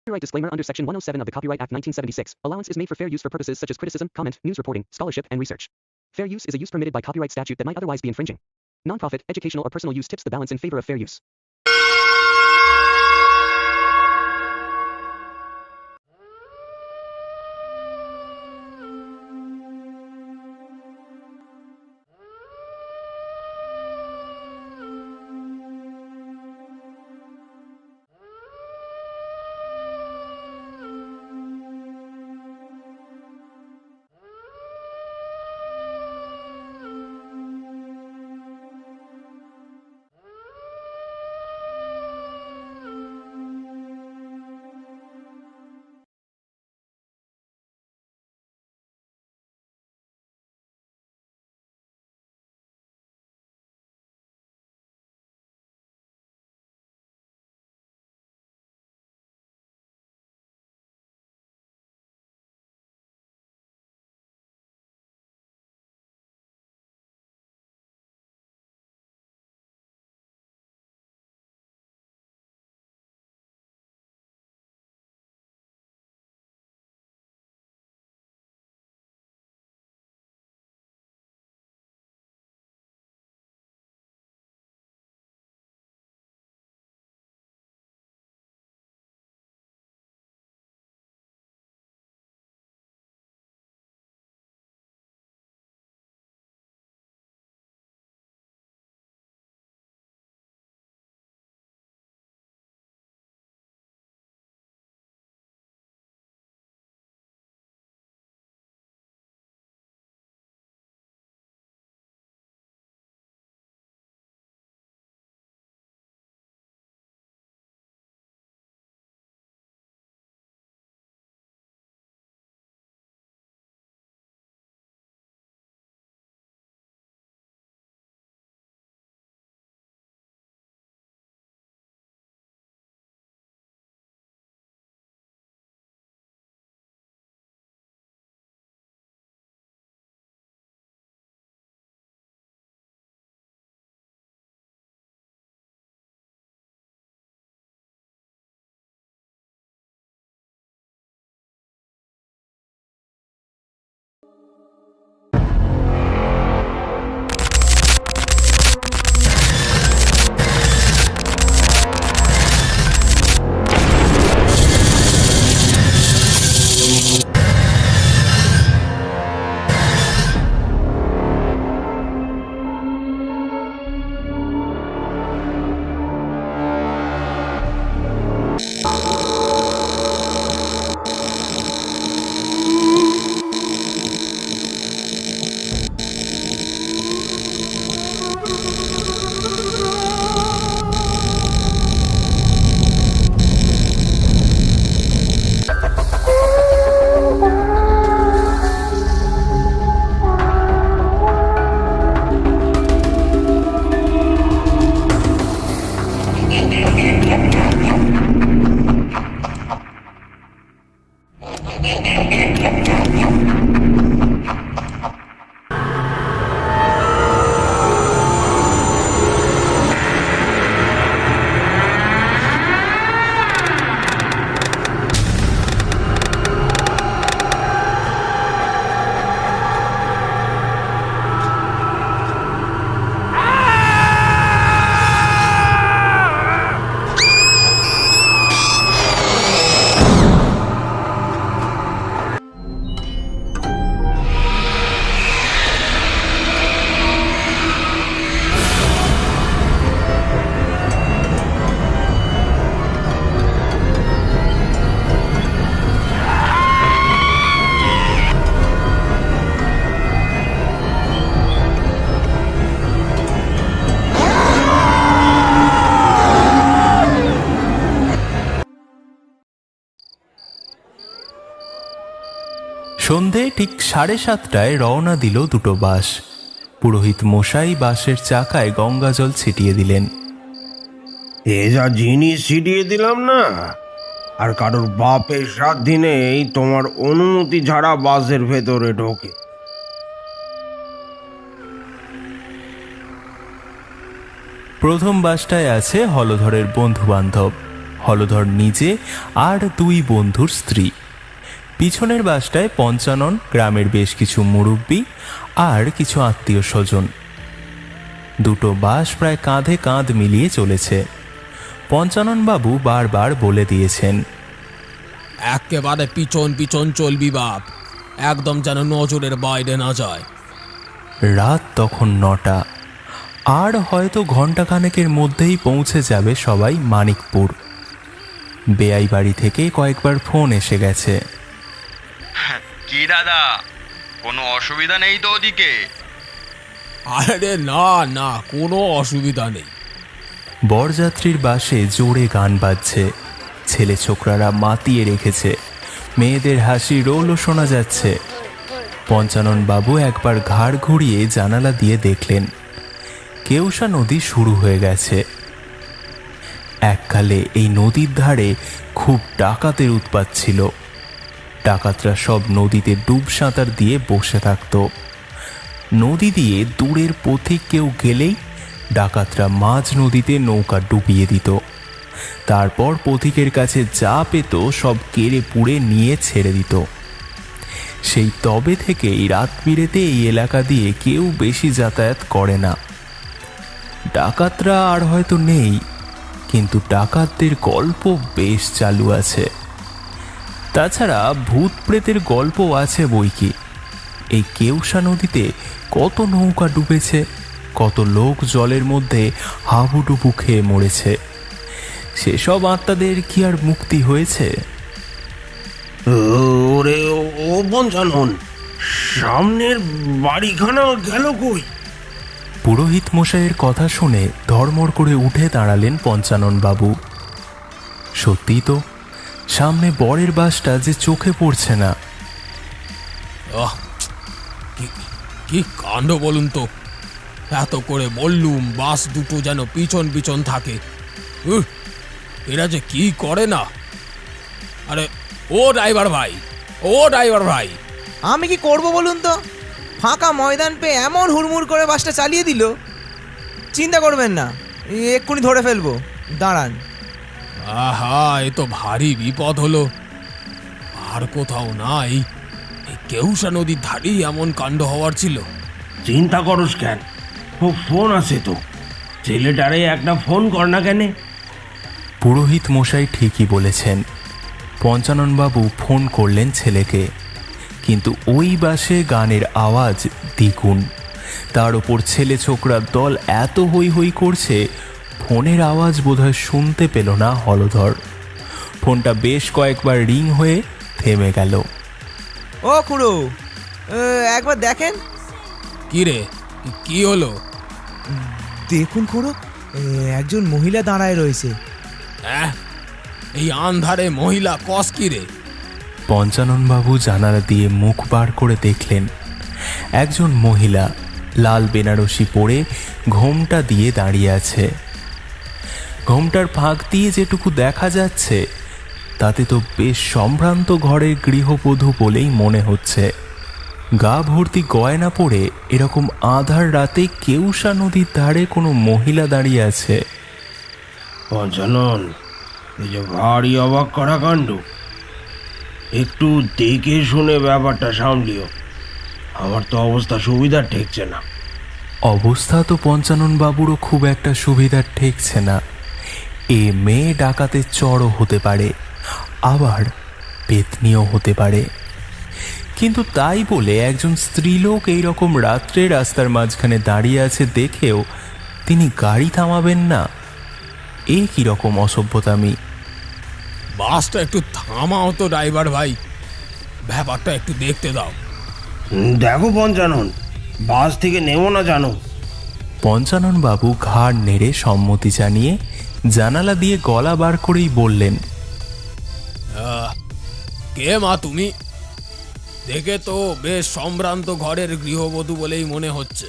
Copyright disclaimer under Section 107 of the Copyright Act 1976. Allowance is made for fair use for purposes such as criticism, comment, news reporting, scholarship, and research. Fair use is a use permitted by copyright statute that might otherwise be infringing. Nonprofit, educational, or personal use tips the balance in favor of fair use. সন্ধে ঠিক 7:30টায় রওনা দিল দুটো বাস। পুরোহিত মশাই বাসের চাকায় গঙ্গা জল ছিটিয়ে দিলেন। এ যা জিনিস ছিটিয়ে দিলাম না, আর কারোর বাপের সাত দিনেই তোমার অনুমতি ছাড়া বাসের ভেতরে ঢোকে। প্রথম বাসটায় আছে হলধরের বন্ধু বান্ধব। হলধর নিজে আর দুই বন্ধুর স্ত্রী। পিছনের বাসটায় পঞ্চানন, গ্রামের বেশ কিছু মুরব্বী আর কিছু আত্মীয় স্বজন। দুটো বাস প্রায় কাঁধে কাঁধ মিলিয়ে চলেছে। পঞ্চানন বাবু বারবার বলে দিয়েছেন, একেবারে পিছন পিছন চলবি বাপ, একদম যেন নজরের বাইরে না যায়। রাত তখন 9টা, আর হয়তো ঘণ্টাখানেকের মধ্যেই পৌঁছে যাবে সবাই মানিকপুর। বেয়াই বাড়ি থেকে কয়েকবার ফোন এসে গেছে। কি দাদা, কোনো অসুবিধা নেই তো ওদিকে? আরে না না, কোনো অসুবিধা নেই। বরযাত্রীর বাসে জোরে গান বাজছে, ছেলে ছোকরারা মাতিয়ে রেখেছে, মেয়েদের হাসি রোলও শোনা যাচ্ছে। পঞ্চানন বাবু একবার ঘাড় ঘুরিয়ে জানালা দিয়ে দেখলেন কেউসা নদী শুরু হয়ে গেছে। এককালে এই নদীর ধারে খুব ডাকাতের উৎপাত ছিল। ডাকাতরা সব নদীতে ডুব সাঁতার দিয়ে বসে থাকত। নদী দিয়ে দূরের পথিক কেউ গেলেই ডাকাতরা মাঝ নদীতে নৌকা ডুবিয়ে দিত। তারপর পথিকের কাছে যা পেত সব কেড়ে পুড়ে নিয়ে ছেড়ে দিত। সেই তবে থেকেই রাত বিরেতে এই এলাকা দিয়ে কেউ বেশি যাতায়াত করে না। ডাকাতরা আর হয়তো নেই, কিন্তু ডাকাতদের গল্প বেশ চালু আছে। তাছাড়া ভূত প্রেতের গল্প আছে বইকি। এই কেউসা নদীতে কত নৌকা ডুবেছে, কত লোক জলের মধ্যে হাবুডুবু খেয়ে মরেছে। সেসব আত্মাদের কি আর মুক্তি হয়েছে? ওরে ও পঞ্চানন, সামনের বাড়িখানা গেল কই? পুরোহিত মশাইয়ের কথা শুনে ধর্মর করে উঠে দাঁড়ালেন পঞ্চানন বাবু। সত্যি তো, সামনে বরের বাসটা যে চোখে পড়ছে না। কি কাণ্ড বলুন তো, এত করে বললুম বাস দুটো যেন পিছন পিছন থাকে, এরা যে কি করে না। আরে ও ড্রাইভার ভাই, ও ড্রাইভার ভাই, আমি কি করব বলুন তো? ফাঁকা ময়দান পেয়ে এমন হুড়মুড় করে বাসটা চালিয়ে দিল। চিন্তা করবেন না, এক্ষুনি ধরে ফেলবো, দাঁড়ান। আহা, এ তো ভারী বিপদ হলো। আর কোথাও নাই, এই কেউসা নদীর ধারেই এমন কাণ্ড হওয়ার ছিল। চিন্তা করস কেন, ও ফোন আছে তো, ছেলেটারে একটা ফোন কর না কেন? পুরোহিত মশাই ঠিকই বলেছেন। পঞ্চাননবাবু ফোন করলেন ছেলেকে, কিন্তু ওই বাসে গানের আওয়াজ দ্বিগুণ। তার ওপর ছেলে ছোকরার দল এত হই হই করছে, ফোনের আওয়াজ বোধহয় শুনতে পেল না হলধর। ফোনটা বেশ কয়েকবার রিং হয়ে থেমে গেল। ও খুড়ো, একবার দেখেন। কি রে, কি হলো? দেখুন খুড়ো, একজন মহিলা দাঁড়ায় রয়েছে। এই আন্ধারে মহিলা কস কি রে? পঞ্চাননবাবু জানালা দিয়ে মুখ বার করে দেখলেন একজন মহিলা লাল বেনারসি পরে ঘোমটা দিয়ে দাঁড়িয়ে আছে। ঘোমটার ফাঁক দিয়ে যেটুকু দেখা যাচ্ছে তাতে তো বেশ সম্ভ্রান্ত ঘরের গৃহবধূ বলেই মনে হচ্ছে। গা ভর্তি গয়না পরে এরকম আঁধার রাতে কেউসা নদীর ধারে কোনো মহিলা দাঁড়িয়ে আছে। পঞ্চানন, এই যে ভারী অবাক করা কাণ্ড, একটু দেখে শুনে ব্যাপারটা সামলিও। আমার তো অবস্থা সুবিধার ঠেকছে না। অবস্থা তো পঞ্চাননবাবুরও খুব একটা সুবিধার ঠেকছে না। এ মেয়ে ডাকাতের চরও হতে পারে, আবার পেতনিও হতে পারে। কিন্তু তাই বলে একজন স্ত্রীলোক এইরকম রাত্রে রাস্তার মাঝখানে দাঁড়িয়ে আছে দেখেও তিনি গাড়ি থামাবেন না? এই কীরকম অসভ্যতামি! বাসটা একটু থামাও তো ড্রাইভার ভাই, ব্যাপারটা একটু দেখতে দাও। দেখো পঞ্চানন, বাস থেকে নেমো না জানো? পঞ্চাননবাবু ঘাড় নেড়ে সম্মতি জানিয়ে জানালা দিয়ে গলা বার করেই বললেন, কে মা তুমি? দেখে তো বেশ সম্ভ্রান্ত ঘরের গৃহবধূ বলেই মনে হচ্ছে।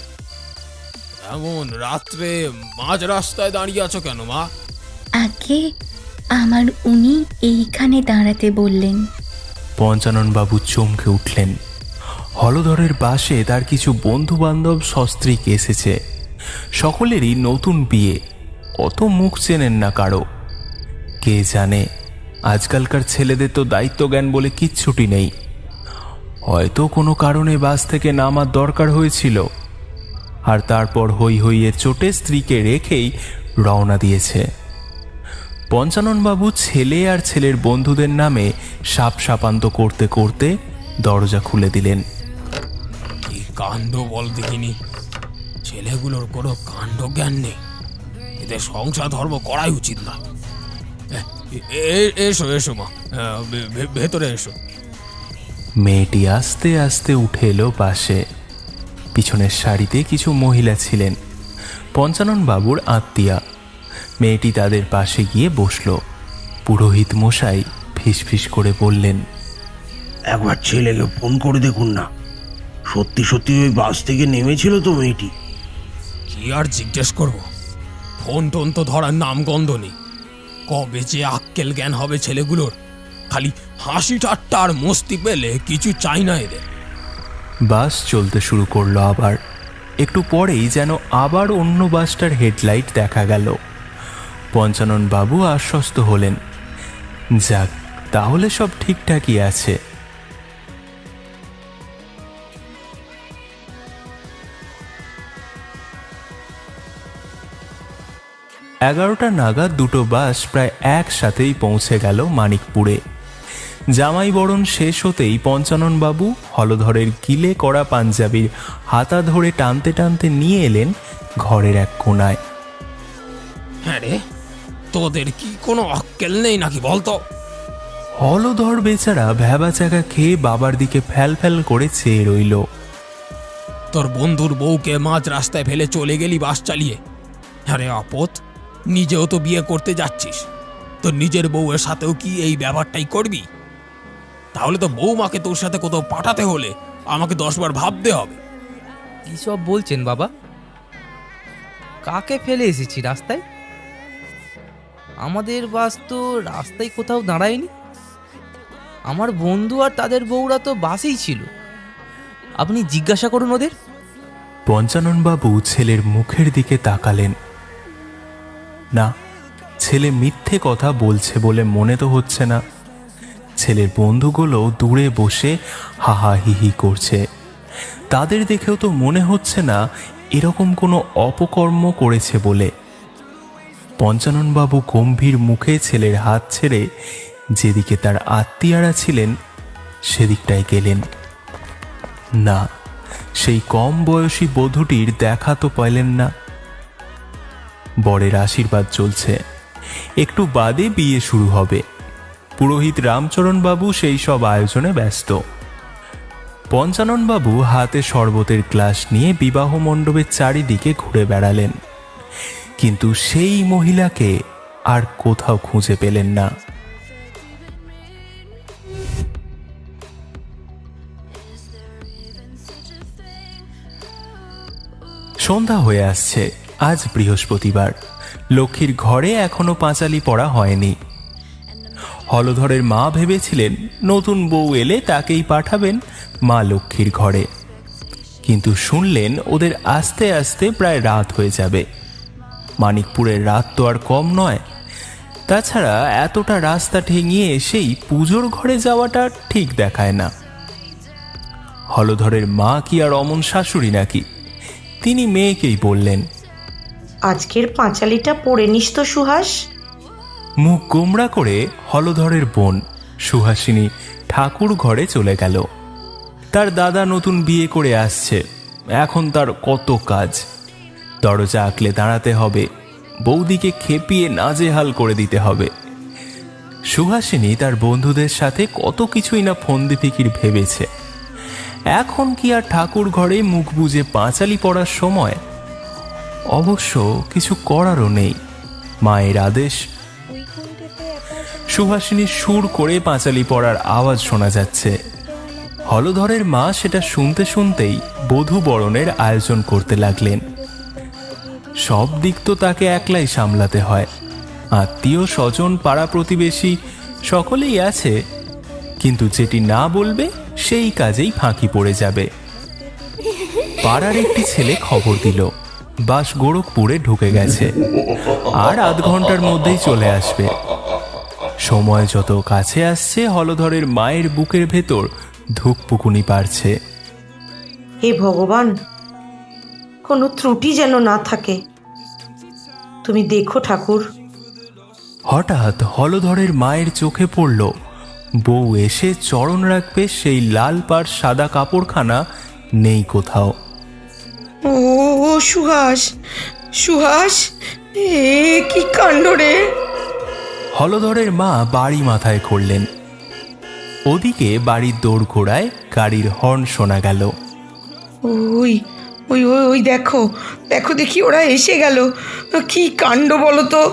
এমন রাত্রে মাঝ রাস্তায় দাঁড়িয়ে আছো কেন মা? আগে আমার উনি এইখানে দাঁড়াতে বললেন। পঞ্চাননবাবু চমকে উঠলেন। হলধরের বাসে তার কিছু বন্ধু বান্ধব সস্ত্রীক এসেছে। সকলেরই নতুন বিয়ে, অত মুখ চেনেন না কারো। কে জানে, আজকালকার ছেলেদের তো দায়িত্ব জ্ঞান বলে কিচ্ছুটি নেই। হয়তো কোনো কারণে বাস থেকে নামার দরকার হয়েছিল, আর তারপর হই হইয়ের চোটে স্ত্রীকে রেখেই রওনা দিয়েছে। পঞ্চাননবাবু ছেলে আর ছেলের বন্ধুদের নামে সাপ সাপান্ত করতে করতে দরজা খুলে দিলেন। কি কাণ্ড বল দেখিনি, ছেলেগুলোর কোনো কাণ্ড জ্ঞান নেই। এদের সংসার ধর্ম করাই উচিত না। এসো এসো মা, ভেতরে এসো। মেয়েটি আস্তে আস্তে উঠে এলো পাশে। পিছনের সারিতে কিছু মহিলা ছিলেন, পঞ্চাননবাবুর আত্মীয়া। মেয়েটি তাদের পাশে গিয়ে বসল। পুরোহিত মশাই ফিসফিস করে বললেন, একবার ছেলেকে ফোন করে দেখুন না, সত্যি সত্যি ওই বাস থেকে নেমেছিল তো মেয়েটি? কি আর জিজ্ঞেস করবো, ফোন টোন তো ধরার নাম গন্ধ নেই। কবে যে আক্কেল জ্ঞান হবে ছেলেগুলোর, খালি হাসি ঠাট্টা আর মস্তি পেলে কিছু চাই না এদের। বাস চলতে শুরু করলো আবার। একটু পরেই যেন আবার অন্য বাসটার হেডলাইট দেখা গেল। পঞ্চাননবাবু আশ্বস্ত হলেন, যাক, তাহলে সব ঠিকঠাকই আছে। এগারোটা নাগাদ দুটো বাস প্রায় একসাথেই পৌঁছে গেল মানিকপুরে। জামাই বরণ শেষ হতেই পঞ্চাননবাবু হলধরের গিলে করা পাঞ্জাবির হাতা ধরে টানতে টানতে নিয়ে এলেন ঘরের এক কোনায়। হ্যাঁ রে, তোদের কি কোনো আক্কেল নেই নাকি বলতো? হলধর বেচারা ভ্যাবা চাকা খেয়ে বাবার দিকে ফ্যাল ফ্যাল করে চেয়ে রইল। তোর বন্ধুর বউকে মাঝ রাস্তায় ফেলে চলে গেলি বাস চালিয়ে। আরে আপদ, নিজেও তো বিয়ে করতে যাচ্ছিস, তোর নিজের বউয়ের সাথেও কি এই ব্যাপারটাই করবি? তাহলে তো বউমাকে তোর সাথে কোথাও পাঠাতে হলে আমাকে 10 বার ভাবতে হবে। কি সব বলছেন বাবা? কাকে ফেলে এসেছি রাস্তায়? আমাদের বাস তো রাস্তায় কোথাও দাঁড়ায়নি। আমার বন্ধু আর তাদের বউরা তো বাসেই ছিল। আপনি জিজ্ঞাসা করুন ওদের। পঞ্চাননবাবু ছেলের মুখের দিকে তাকালেন। না, ছেলে মিথ্যে কথা বলছে বলে মনে তো হচ্ছে না। ছেলের বন্ধুগুলো দূরে বসে হাহা হিহি করছে। তাদের দেখেও তো মনে হচ্ছে না এরকম কোনো অপকর্ম করেছে বলে। পঞ্চাননবাবু গম্ভীর মুখে ছেলের হাত ছেড়ে যেদিকে তার আত্মীয়ারা ছিলেন সেদিকটায় গেলেন। না, সেই কম বয়সী বধূটির দেখা তো পাইলেন না। বরের আশীর্বাদ চলছে, একটু বাদে বিয়ে শুরু হবে। পুরোহিত রামচরণবাবু সেই সব আয়োজনে ব্যস্ত। পঞ্চাননবাবু হাতে শরবতের গ্লাস নিয়ে বিবাহ মণ্ডপের চারিদিকে ঘুরে বেড়ালেন, কিন্তু সেই মহিলাকে আর কোথাও খুঁজে পেলেন না। সন্ধ্যা হয়ে আসছে। আজ বৃহস্পতিবার। লক্ষ্মীর ঘরে এখনো পাঁচালি পড়া হয়নি। হলধরের মা ভেবেছিলেন নতুন বউ এলে তাকেই পাঠাবেন মা লক্ষ্মীর ঘরে, কিন্তু শুনলেন ওদের আস্তে আস্তে প্রায় রাত হয়ে যাবে। মানিকপুরের রাত তো আর কম নয়। তাছাড়া এতটা রাস্তা ঠেঙিয়ে এসেই পুজোর ঘরে যাওয়াটা ঠিক দেখায় না। হলধরের মা কি আর অমন শাশুড়ি নাকি? তিনি মেয়েকেই বললেন, আজকের পাঁচালিটা পড়ে নিস তো সুহাস। মুখ গোমড়া করে হলধরের বোন সুহাসিনী ঠাকুর ঘরে চলে গেল। তার দাদা নতুন বিয়ে করে আসছে, এখন তার কত কাজ। দরজা আঁকলে দাঁড়াতে হবে, বৌদিকে খেপিয়ে নাজেহাল করে দিতে হবে। সুহাসিনী তার বন্ধুদের সাথে কত কিছুই না ফন্দি ফিকির ভেবেছে। এখন কি আর ঠাকুর ঘরে মুখ বুজে পাঁচালি পড়ার সময়? অবশ্য কিছু করারও নেই, মায়ের আদেশ। সুহাসিনী সুর করে পাঁচালি পড়ার আওয়াজ শোনা যাচ্ছে। হলধরের মা সেটা শুনতে শুনতেই বধূ বরণের আয়োজন করতে লাগলেন। সব দিক তো তাকে একলাই সামলাতে হয়। আত্মীয় স্বজন পাড়া প্রতিবেশী সকলেই আছে, কিন্তু যেটি না বলবে সেই কাজেই ফাঁকি পড়ে যাবে। পাড়ার একটি ছেলে খবর দিল বাস গোরখপুরে ঢুকে গেছে, আর আধ ঘন্টার মধ্যেই চলে আসবে। সময় যত কাছে আসছে হলধরের মায়ের বুকের ভেতর ধুকপুকুনি পারছে। হে ভগবান, কোনো ত্রুটি যেন না থাকে, তুমি দেখো ঠাকুর। হঠাৎ হলধরের মায়ের চোখে পড়ল বউ এসে চরণ রাখবে সেই লাল পাড় সাদা কাপড়খানা নেই কোথাও। ও সুহাস, সুহাস, এ কি কাণ্ড রে! হলধরের মা বাড়ি মাথায় করলেন। ওদিকে বাড়ির দোরগোড়ায় গাড়ির হর্ন শোনা গেল। ওই ওই ওই ওই দেখো, দেখো দেখি ওরা এসে গেল। কি কাণ্ড বলো তো!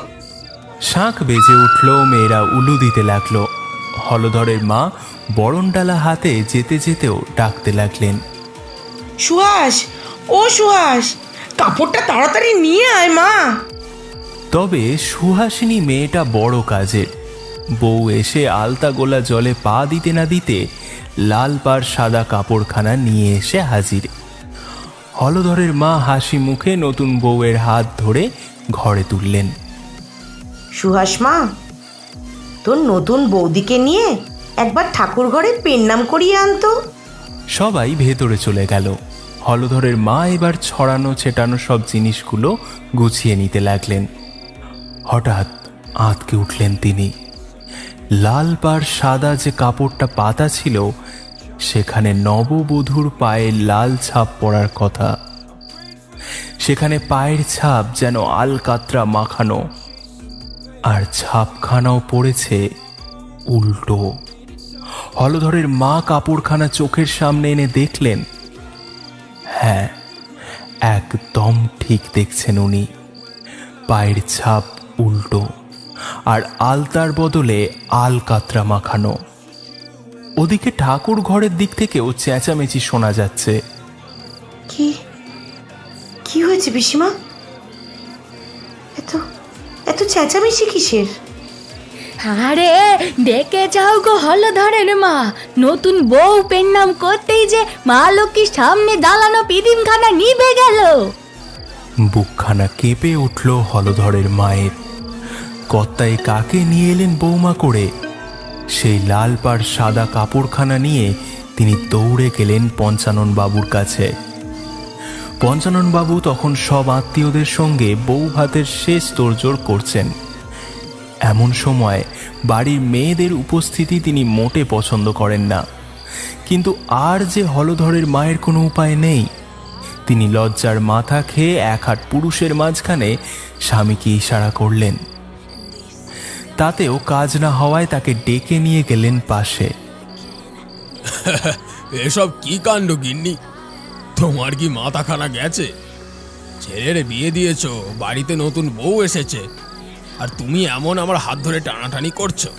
শাঁখ বেজে উঠল, মেয়েরা উলু দিতে লাগলো। হলধরের মা বরণডালা হাতে যেতে যেতেও ডাকতে লাগলেন, সুহাস, ও সুহাস, কাপড়টা তাড়াতাড়ি নিয়ে আয় মা। তবে সুহাসিনী মেয়েটা বড় কাজের। বউ এসে আলতা গোলা জলে পা দিতে না দিতে লাল পাড় সাদা কাপড়খানা নিয়ে এসে হাজির। হলধরের মা হাসি মুখে নতুন বউয়ের হাত ধরে ঘরে তুললেন। সুহাস মা, তোর নতুন বৌদিকে নিয়ে একবার ঠাকুর ঘরে পেন্নাম করিয়ে আনতো। সবাই ভেতরে চলে গেল। হলধরের মা এবার ছড়ানো ছেটানো সব জিনিসগুলো গুছিয়ে নিতে লাগলেন। হঠাৎ আঁতকে উঠলেন তিনি। লাল পাড় সাদা যে কাপড়টা পাতা ছিল সেখানে নববধূর পায়ে লাল ছাপ পড়ার কথা। সেখানে পায়ের ছাপ যেন আলকাতরা মাখানো, আর ছাপখানাও পড়েছে উল্টো। হলধরের মা কাপড়খানা চোখের সামনে এনে দেখলেন, হ্যাঁ, একদম ঠিক দেখছেন উনি। পায়ের ছাপ উল্টো, আর আলতার বদলে আলকাতরা মাখানো। ওদিকে ঠাকুর ঘরের দিক থেকেও চেঁচামেচি শোনা যাচ্ছে। কি কি হয়েছে পিসিমা? এত এত চেঁচামেচি কিসের? আরে ডেকে যাও গো হলধরের মা, নতুন বউ পেন্নাম করতেই যে মা লক্ষ্মীর সামনে দালানো পিদিমখানা নিভে গেল। বুকখানা কেঁপে উঠল হলধরের মায়ের। কর্তায় কাকে নিয়ে এলেন বৌমা করে? সেই লাল পাড় সাদা কাপড়খানা নিয়ে তিনি দৌড়ে গেলেন পঞ্চানন বাবুর কাছে। পঞ্চানন বাবু তখন সব আত্মীয়দের সঙ্গে বউ ভাতের শেষ তোড়জোড় করছেন। এমন সময় বাড়ির মেয়েদের উপস্থিতি তিনি মোটে পছন্দ করেন না, কিন্তু আর যে হলধরের মায়ের কোনো উপায় নেই। তিনি লজ্জার মাথা খেয়ে এক হাত পুরুষের মাঝখানে স্বামীকে ইশারা করলেন। তাতেও কাজ না হওয়ায় তাকে ডেকে নিয়ে গেলেন পাশে। এসব কি কাণ্ড গিন্নি, তোমার কি মাথাখানা গেছে? ছেলের বিয়ে দিয়েছ, বাড়িতে নতুন বউ এসেছে, আর তুমি এমন আমার হাত ধরে টানাটানি করছো?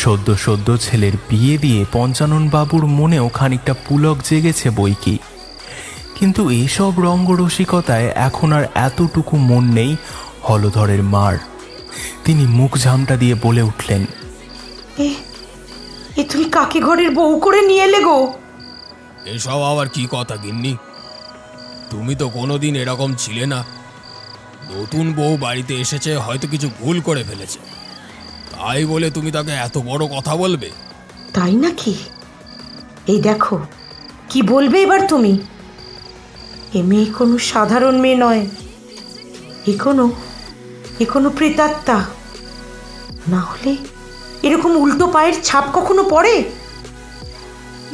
সদ্য সদ্য ছেলের বিয়ে দিয়ে পঞ্চানন বাবুর মনেও খানিকটা পুলক জেগেছে বইকি, কিন্তু এইসব রঙ্গরসিকতায় এখন আর এতটুকু মন নেই হলধরের মার। তিনি মুখ ঝামটা দিয়ে বলে উঠলেন, এ তুমি কাকে ঘরের বউ করে নিয়ে এলে গো? এসব আবার কি কথা গিন্নি? তুমি তো কোনোদিন এরকম ছিলে না। নতুন বউ বাড়িতে এসেছে, হয়তো কিছু ভুল করে ফেলেছে, তাই বলে তুমি তাকে এত বড় কথা বলবে? তাই নাকি? এই দেখো, কি বলবে এবার তুমি? এ মেয়ে কোনো সাধারণ মেয়ে নয়, এ কোনো প্রেতাত্মা। না হলে এরকম উল্টো পায়ের ছাপ কখনো পড়ে?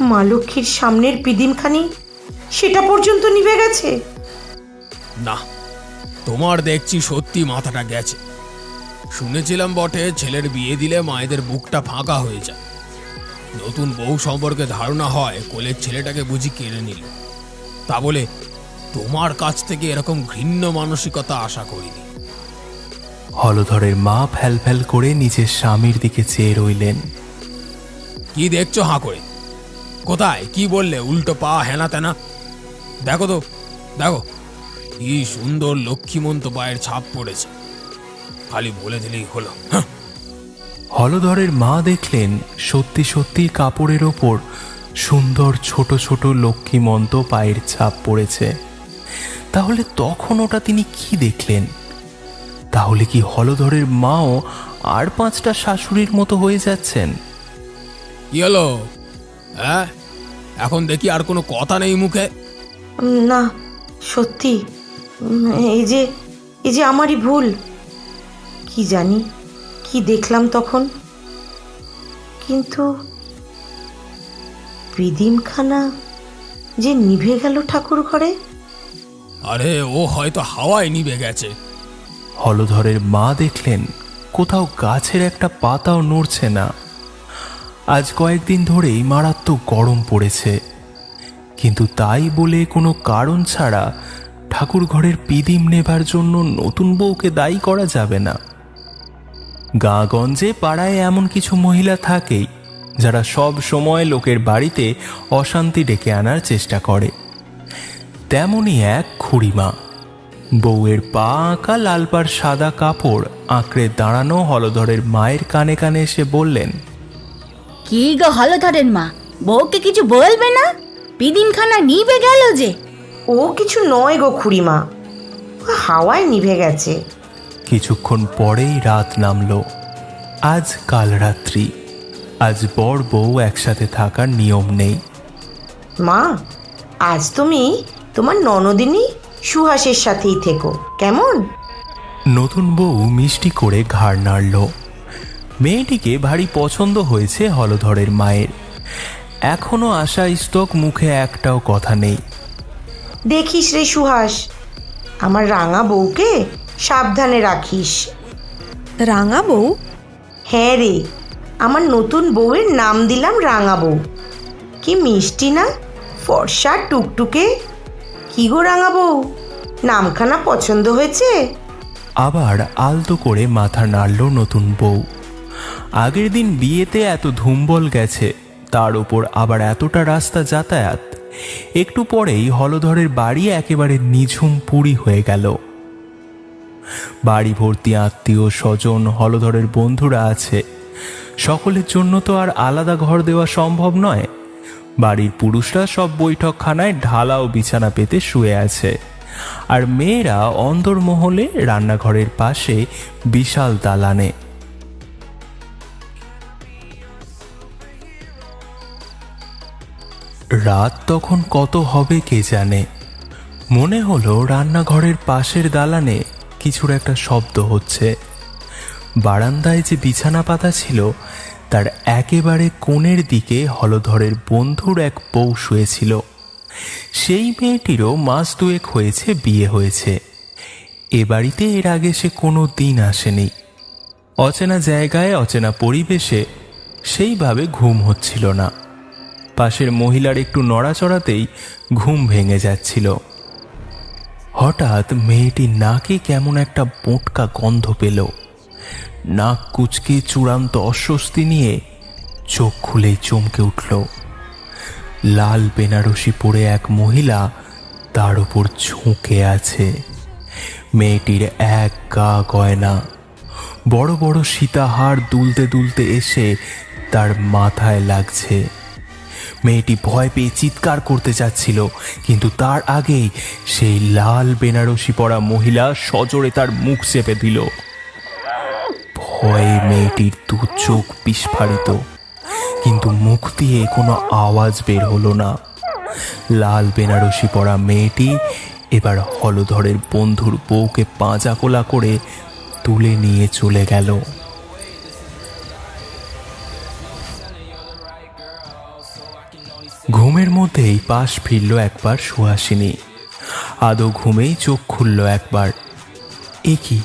মা লক্ষ্মীর সামনের পিদিমখানি সেটা পর্যন্ত নিভে গেছে। না, তোমার দেখছি সত্যি মাথাটা গেছে। শুনেছিলাম বটে, ছেলের বিয়ে দিলে মায়েদের বুকটা ফাঁকা হয়ে যায়। নতুন বউ সম্পর্কে ধারণা হয় কোলের ছেলেটাকে বুঝি কেড়ে নিল। তা বলে তোমার কাছ থেকে এরকম ঘৃণ্য মানসিকতা আশা করিনি। হলধরের মা ফ্যাল ফ্যাল করে নিজের স্বামীর দিকে চেয়ে রইলেন। কি দেখছো হাঁ করে? কোথায় কি বললে? উল্টো পা হেনা তেনা। দেখো তো, দেখো কি সুন্দর লক্ষ্মীমন্ত পায়ের ছাপ পড়েছে। খালি বলে দিলেই হলো। হলধরের মা দেখলেন সত্যি সত্যি কাপড়ের ওপর সুন্দর ছোট ছোট লক্ষ্মীমন্ত পায়ের ছাপ পড়েছে। তাহলে তখন ওটা তিনি কি দেখলেন? তাহলে কি হলধরের মাও আর 5টা শাশুড়ির মতো হয়ে যাচ্ছেন? কি হলো? হ্যাঁ, এখন দেখি আর কোনো কথা নেই মুখে। না, সত্যি এই যে আমারই ভুল। কি জানি কি দেখলাম তখন, কিন্তু পিদিমখানা যে নিভে গেল ঠাকুর ঘরে। আরে ও হয়তো হাওয়ায় নিভে গেছে। হলধরের মা দেখলেন কোথাও গাছের একটা পাতাও নড়ছে না। আজ কয়েকদিন ধরেই মারাত্মক গরম পড়েছে, কিন্তু তাই বলে কোনো কারণ ছাড়া ঠাকুর ঘরের পিদিম নেবার জন্য নতুন বউকে দায়ী করা যাবে না। গাঁগঞ্জে পাড়ায় এমন কিছু মহিলা থাকেই যারা সব সময় লোকের বাড়িতে অশান্তি ডেকে আনার চেষ্টা করে। তেমনি এক খুড়িমা, বউয়ের পা আঁকা লালপাড় সাদা কাপড় আঁকড়ে দাঁড়ানো হলধরের মায়ের কানে কানে এসে বললেন, কি গো হলধরের মা, বউকে কিছু বলবে না? পিদিমখানা নিভে গেল যে। ও কিছু নয় গো খুড়িমা, ও হাওয়ায় নিভে গেছে। কিছুক্ষণ পরেই রাত নামলো। আজ কাল রাত্রি। আজ বর বউ একসাথে থাকার নিয়ম নেই। মা, আজ তুমি তোমার ননদিনী সুহাসের সাথেই থেকো, কেমন? নতুন বউ মিষ্টি করে ঘাড় নাড়ল। মেয়েটিকে ভারী পছন্দ হয়েছে হলধরের মায়ের। এখনো আশা স্তক, মুখে একটাও কথা নেই। দেখিস রে সুহাস, আমার রাঙা বউকে সাবধানে রাখিস। রাঙা বউ? হ্যাঁ রে, আমার নতুন বউয়ের নাম দিলাম রাঙা বউ। কি মিষ্টি না, ফর্সা টুকটুকে। কি গো রাঙা বউ, নামখানা পছন্দ হয়েছে? আবার আলতো করে মাথা নাড়ল নতুন বউ। আগের দিন বিয়েতে এত ধুমবল গেছে, তার উপর আবার এতটা রাস্তা যাতায়াত। একটু পরেই হলধরের বাড়ি একেবারে নিঝুম পুরী হয়ে গেল। বাড়ি ভর্তি আত্মীয় স্বজন, হলধরের বন্ধুরা আছে। সকলের জন্য তো আর আলাদা ঘর দেওয়া সম্ভব নয়। বাড়ির পুরুষরা সব বৈঠকখানায় ঢালা ও বিছানা পেতে শুয়ে আছে, আর মেয়েরা অন্দরমহলে রান্নাঘরের পাশে বিশাল দালানে। রাত তখন কত হবে কে জানে। মনে হলো রান্নাঘরের পাশের দালানে কিছুর একটা শব্দ হচ্ছে। বারান্দায় যে বিছানা পাতা ছিল তার একেবারে কোণের দিকে হলধরের বন্ধুর এক বউ শুয়েছিল। সেই মেয়েটিরও মাস 2 হয়েছে বিয়ে হয়েছে। এ বাড়িতে এর আগে সে কোনো দিন আসেনি। অচেনা জায়গায় অচেনা পরিবেশে সেইভাবে ঘুম হচ্ছিল না। পাশের মহিলার একটু নড়াচড়াতেই ঘুম ভেঙে যাচ্ছিল। হঠাৎ মেয়েটির নাকে কেমন একটা বোটকা গন্ধ পেল। নাক কুচকে চূড়ান্ত অস্বস্তি নিয়ে চোখ খুলেই চমকে উঠল। লাল বেনারসি পরে এক মহিলা তার উপর ঝুঁকে আছে। মেয়েটির এক গা গয়না, বড় বড় সীতাহার দুলতে দুলতে এসে তার মাথায় লাগছে। মেয়েটি ভয় পেয়ে চিৎকার করতে যাচ্ছিল, কিন্তু তার আগেই সেই লাল বেনারসি পরা মহিলা সজোরে তার মুখ চেপে দিল। ভয়ে মেয়েটির 2 চোখ বিস্ফারিত, কিন্তু মুখ দিয়ে কোনো আওয়াজ বের হলো না। লাল বেনারসি পরা মেয়েটি এবার হলধরের বন্ধুর বউকে পাঁজা কোলা করে তুলে নিয়ে চলে গেল। ঘুমের মধ্যেই পাশ ফিরল একবার সুহাসিনী। আদৌ ঘুমেই চোখ খুলল একবার। এ কি,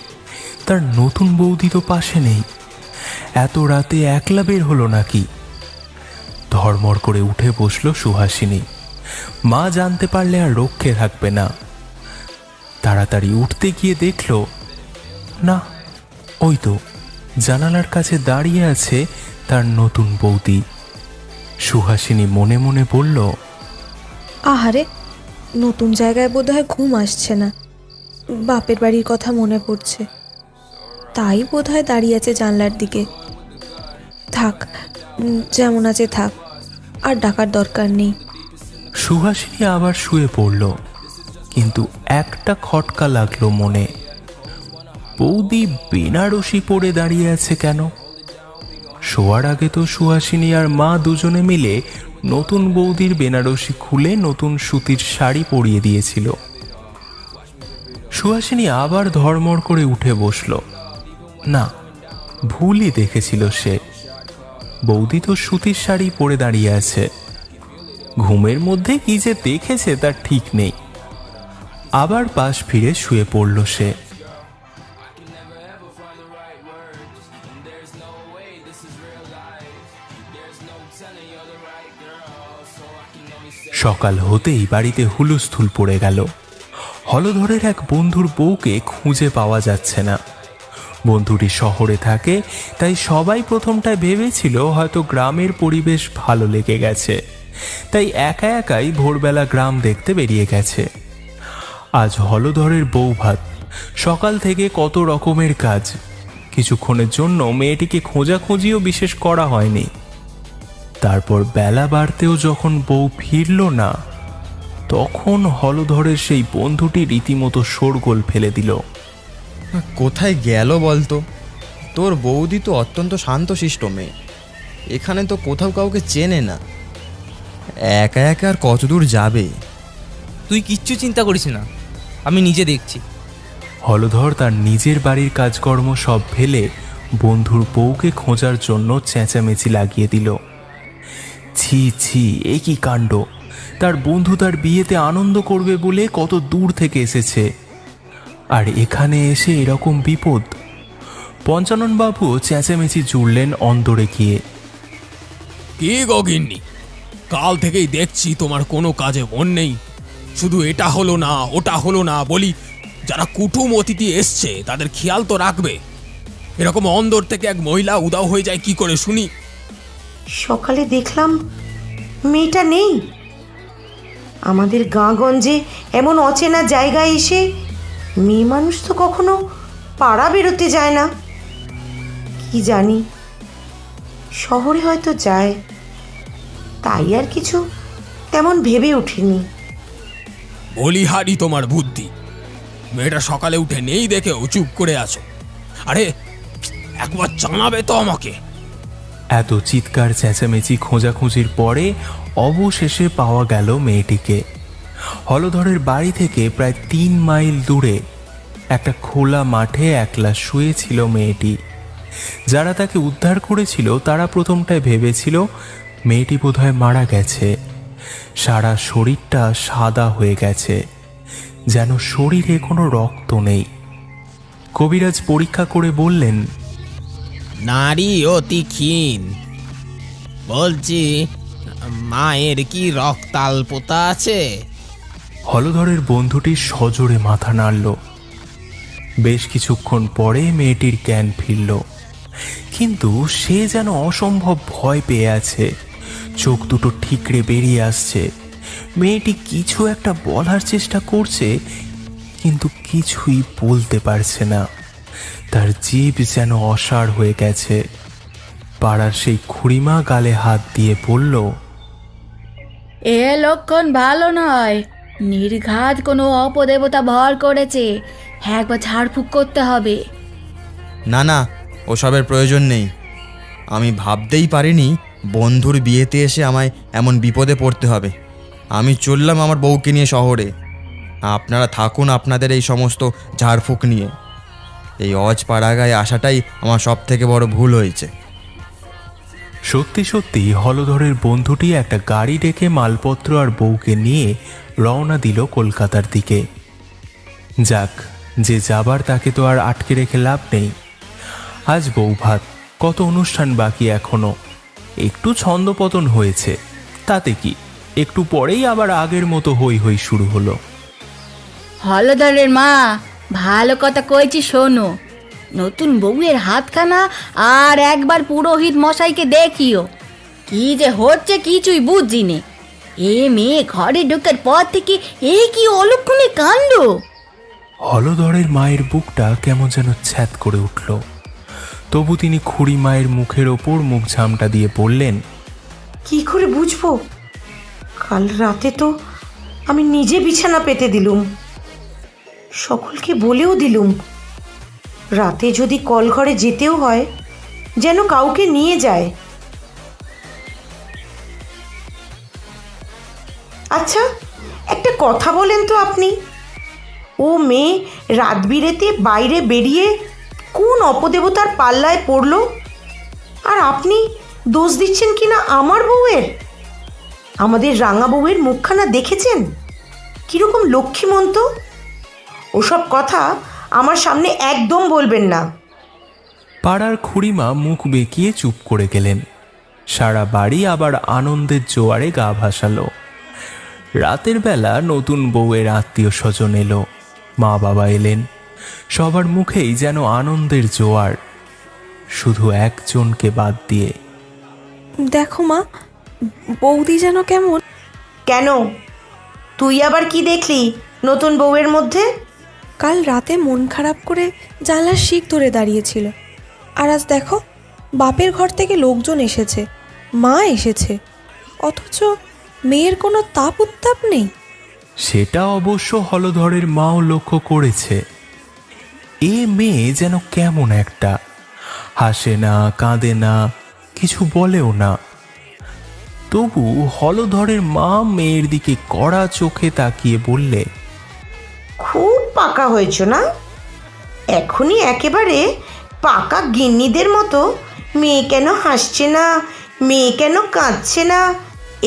তার নতুন বৌদি তো পাশে নেই। এত রাতে একলা বের হলো নাকি? ধর্মর করে উঠে বসল সুহাসিনী। মা জানতে পারলে আর রক্ষে থাকবে না। তাড়াতাড়ি উঠতে গিয়ে দেখল, না, ওই তো জানালার কাছে দাঁড়িয়ে আছে তার নতুন বৌদি। সুহাসিনী মনে মনে বলল, আহারে, নতুন জায়গায় বোধহয় ঘুম আসছে না, বাপের বাড়ির কথা মনে পড়ছে, তাই বোধহয় দাঁড়িয়ে আছে জানলার দিকে। থাক, যেমন আছে থাক, আর ডাকার দরকার নেই। সুহাসিনী আবার শুয়ে পড়ল, কিন্তু একটা খটকা লাগলো মনে। বৌদি বেনারসি পরে দাঁড়িয়ে আছে কেন? শোয়ার আগে তো সুহাসিনী আর মা দুজনে মিলে নতুন বৌদির বেনারসি খুলে নতুন সুতির শাড়ি পরিয়ে দিয়েছিল। সুহাসিনী আবার ধড়মড় করে উঠে বসল। না, ভুলই দেখেছিল সে। বৌদি তো সুতির শাড়ি পরে দাঁড়িয়ে আছে। ঘুমের মধ্যে কি যে দেখেছে তার ঠিক নেই। আবার পাশ ফিরে শুয়ে পড়ল সে। সকাল হতেই বাড়িতে হুলস্থুল পড়ে গেল। হলধরের এক বন্ধুর বউকে খুঁজে পাওয়া যাচ্ছে না। বন্ধুটি শহরে থাকে, তাই সবাই প্রথমটায় ভেবেছিল হয়তো গ্রামের পরিবেশ ভালো লেগে গেছে, তাই একা একাই ভোরবেলা গ্রাম দেখতে বেরিয়ে গেছে। আজ হলধরের বউ ভাত, সকাল থেকে কত রকমের কাজ। কিছুক্ষণের জন্য মেয়েটিকে খোঁজাখুঁজিও বিশেষ করা হয়নি। তারপর বেলা বাড়তেও যখন বউ ফিরল না, তখন হলধরের সেই বন্ধুটি রীতিমতো শোরগোল ফেলে দিল। কোথায় গেল বলতো? তোর বৌদি তো অত্যন্ত শান্তশিষ্ট মেয়ে, এখানে তো কোথাও কাউকে চেনে না, একা একা আর কতদূর যাবে? তুই কিচ্ছু চিন্তা করিস না, আমি নিজে দেখছি। হলধর তার নিজের বাড়ির কাজকর্ম সব ফেলে বন্ধুর বউকে খোঁজার জন্য চেঁচামেচি লাগিয়ে দিল। ছি ছি, এ কি কাণ্ড! তার বন্ধু তার বিয়েতে আনন্দ করবে বলে কত দূর থেকে এসেছে, আর এখানে এসে এরকম বিপদ। পঞ্চানন বাবুও চেঁচামেচি জুড়লেন অন্দরে গিয়ে। কি গগিন্নি, কাল থেকেই দেখছি তোমার কোনো কাজে মন নেই। শুধু এটা হলো না ওটা হলো না বলি, যারা কুটুম অতিথি এসছে তাদের খেয়াল তো রাখবে। এরকম অন্দর থেকে এক মহিলা উদাও হয়ে যায় কি করে শুনি? সকালে দেখলাম মেয়েটা নেই। আমাদের গাঁগঞ্জে এমন অচেনা জায়গায় এসে মেয়ে মানুষ তো কখনো পাড়া বেরোতে যায় না। কি জানি, শহরে হয়তো যায়, তাই আর কিছু তেমন ভেবে উঠিনি। বলিহারি তোমার বুদ্ধি। মেয়েটা সকালে উঠে নেই দেখেও চুপ করে আছো। আরে একবার জানাবে তো আমাকে। এত চিৎকার চেঁচামেচি খোঁজাখুঁজির পরে অবশেষে পাওয়া গেল মেয়েটিকে। হলধরের বাড়ি থেকে প্রায় 3 মাইল দূরে একটা খোলা মাঠে একলা শুয়েছিল মেয়েটি। যারা তাকে উদ্ধার করেছিল তারা প্রথমটায় ভেবেছিল মেয়েটি বোধহয় মারা গেছে। সারা শরীরটা সাদা হয়ে গেছে, যেন শরীরে কোনো রক্ত নেই। কবিরাজ পরীক্ষা করে বললেন, নারী অতি ক্ষীণ। বলছি, মায়ের কি রক্তাল্পতা আছে? হলধরের বন্ধুটি সজোরে মাথা নাড়ল। বেশ কিছুক্ষণ পরে মেয়েটির জ্ঞান ফিরল, কিন্তু সে যেন অসম্ভব ভয় পেয়ে আছে। চোখ দুটো ঠিকরে বেরিয়ে আসছে। মেয়েটি কিছু একটা বলার চেষ্টা করছে, কিন্তু কিছুই বলতে পারছে না। তার জিভ যেন অসাড় হয়ে গেছে। পাড়ার সেই খুড়িমা গালে হাত দিয়ে বলল, এ লক্ষণ ভালো নয়। নির্ঘাত কোনো অপদেবতা ভর করেছে, একবার ঝাড়ফুঁক করতে হবে। না না, ওসবের প্রয়োজন নেই। আমি ভাবতেই পারিনি বন্ধুর বিয়েতে এসে আমায় এমন বিপদে পড়তে হবে। আমি চললাম আমার বউকে নিয়ে শহরে। আপনারা থাকুন আপনাদের এই সমস্ত ঝাড়ফুঁক নিয়ে। এই অজপাড়াগায় আসাটাই আমার সব থেকে বড় ভুল হয়েছে। সত্যি সত্যি হলধরের বন্ধুটি একটা গাড়ি ডেকে মালপত্র আর বউকে নিয়ে রওনা দিল কলকাতার দিকে। যাক, যে যাবার তাকে তো আর আটকে রেখে লাভ নেই। আজ বউ ভাত, কত অনুষ্ঠান বাকি এখনো। একটু ছন্দপতন হয়েছে, তাতে কি, একটু পরেই আবার আগের মতো হই হই শুরু হলো। হলধরের মা, ভালো কথা কয়েছি শোনো। নতুন বউয়ের হাতখানা আর একবার পুরোহিত মশাইকে দেখিও। কি যে হচ্ছে কিছুই বুঝছি নে। এ মেয়ে ঘরে ঢোকার পর থেকে এ কি অলক্ষণে কাণ্ড! হলধরের মায়ের বুকটা কেমন যেন ছ্যাদ করে উঠল। তবু তিনি খুড়ি মায়ের মুখের ওপর মুখ ঝামটা দিয়ে বললেন, কি করে বুঝবো? কাল রাতে তো আমি নিজে বিছানা পেতে দিলুম, সকলকে বলেও দিলুম, রাতে যদি কলঘরে যেতেও হয় যেন কাউকে নিয়ে যায়। আচ্ছা, একটা কথা বলেন তো আপনি, ও মেয়ে রাত বিরেতে বাইরে বেরিয়ে কোন অপদেবতার পাল্লায় পড়ল, আর আপনি দোষ দিচ্ছেন কিনা আমার বউয়ের? আমাদের রাঙা বউয়ের মুখখানা দেখেছেন কিরকম লক্ষ্মীমন্ত? ওসব কথা আমার সামনে একদম বলবেন না। পাড়ার খুড়িমা মুখ বেঁকিয়ে চুপ করে গেলেন। সারা বাড়ি আবার আনন্দের জোয়ারে গা ভাসালো। রাতের বেলা নতুন বউয়ের আত্মীয় স্বজন এলো, মা বাবা এলেন, সবার মুখেই যেন আনন্দের জোয়ার, শুধু একজনকে বাদ দিয়ে। দেখো মা, বৌদি যেন কেমন। কেন, তুই আবার কি দেখলি নতুন বউয়ের মধ্যে? কাল রাতে মন খারাপ করে জানলার শিক ধরে দাঁড়িয়েছিল, আর আজ দেখো বাপের ঘর থেকে লোকজন এসেছে, মা এসেছে, অথচ মেয়ের কোনো তাপ উত্তাপ নেই। সেটা অবশ্য হলধরের মাও লক্ষ্য করেছে। এ মেয়ে যেন কেমন একটা, হাসে না, কাঁদে না, কিছু বলেও না। তবু হলধরের মা মেয়ের দিকে কড়া চোখে তাকিয়ে বললে, খুব পাকা হয়েছ না? এখনই একেবারে পাকা গিন্নিদের মতো মেয়ে কেন হাসছে না, মেয়ে কেন কাঁদছে না,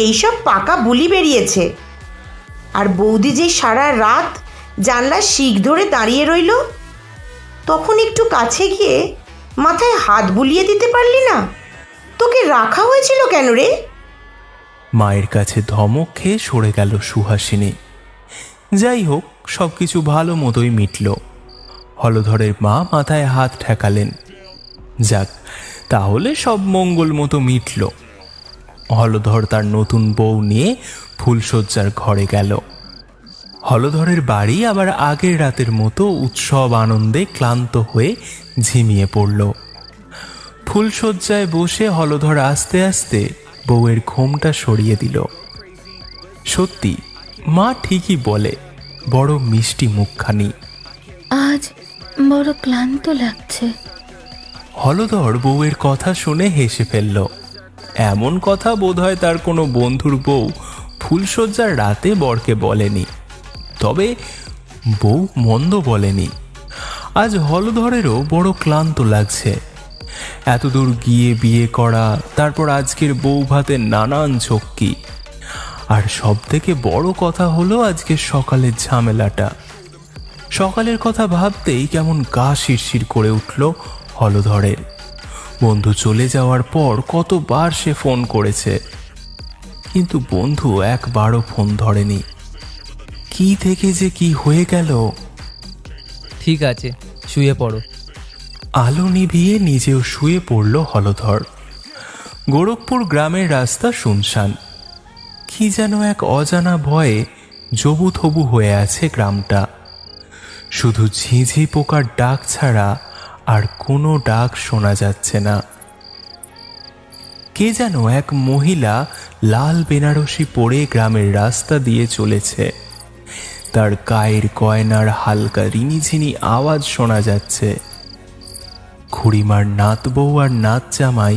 এইসব পাকা বুলি বেরিয়েছে। আর বৌদি যে সারা রাত জানলার শিক ধরে দাঁড়িয়ে রইল, তখন একটু কাছে গিয়ে মাথায় হাত বুলিয়ে দিতে পারলি না? তোকে রাখা হয়েছিল কেন রে? মায়ের কাছে ধমক খেয়ে সরে গেল সুহাসিনী। যাই হোক, সবকিছু ভালো মতোই মিটল। হলধরের মা মাথায় হাত ঠেকালেন। যাক, তাহলে সব মঙ্গল মতো মিটল। হলধর তার নতুন বউ নিয়ে ফুলশয্যার ঘরে গেল। হলধরের বাড়ি আবার আগের রাতের মতো উৎসব আনন্দে ক্লান্ত হয়ে ঝিমিয়ে পড়ল। ফুলশয্যায় বসে হলধর আস্তে আস্তে বউয়ের ঘোমটা সরিয়ে দিল। সত্যি, মা ঠিকই বলে, বড় মিষ্টি মুখখানি। আজ বড় ক্লান্ত লাগছে। হলধর বউয়ের কথা শুনে হেসে ফেলল। এমন কথা বোধহয় তার কোনো বন্ধুর বউ ফুলশয্যার রাতে বরকে বলেনি। তবে বউ মন্দ বলেনি। আজ হলধরেরও বড় ক্লান্ত লাগছে। এতদূর গিয়ে বিয়ে করা, তারপর আজকের বউ ভাতের নানান ঝক্কি, আর সব থেকে বড় কথা হলো আজকের সকালের ঝামেলাটা। সকালের কথা ভাবতেই কেমন গা শিরশির করে উঠল হলধরের। বন্ধু চলে যাওয়ার পর কতবার সে ফোন করেছে, কিন্তু বন্ধু একবারও ফোন ধরেনি। কি থেকে যে কি হয়ে গেল। ঠিক আছে, শুয়ে পড়ো। আলো নিভিয়ে নিজেও শুয়ে পড়ল হলধর। গোরখপুর গ্রামের রাস্তা শুনশান। কি যেন এক অজানা ভয়ে জবুথবু হয়ে আছে গ্রামটা। শুধু ঝিঝি পোকার ডাক ছাড়া আর কোনো ডাক শোনা যাচ্ছে না। কে যেন এক মহিলা লাল বেনারসি পরে গ্রামের রাস্তা দিয়ে চলেছে। তার গায়ের গয়নার হালকা রিনিঝিনি আওয়াজ শোনা যাচ্ছে। খুড়িমার নাত বউ আর নাত জামাই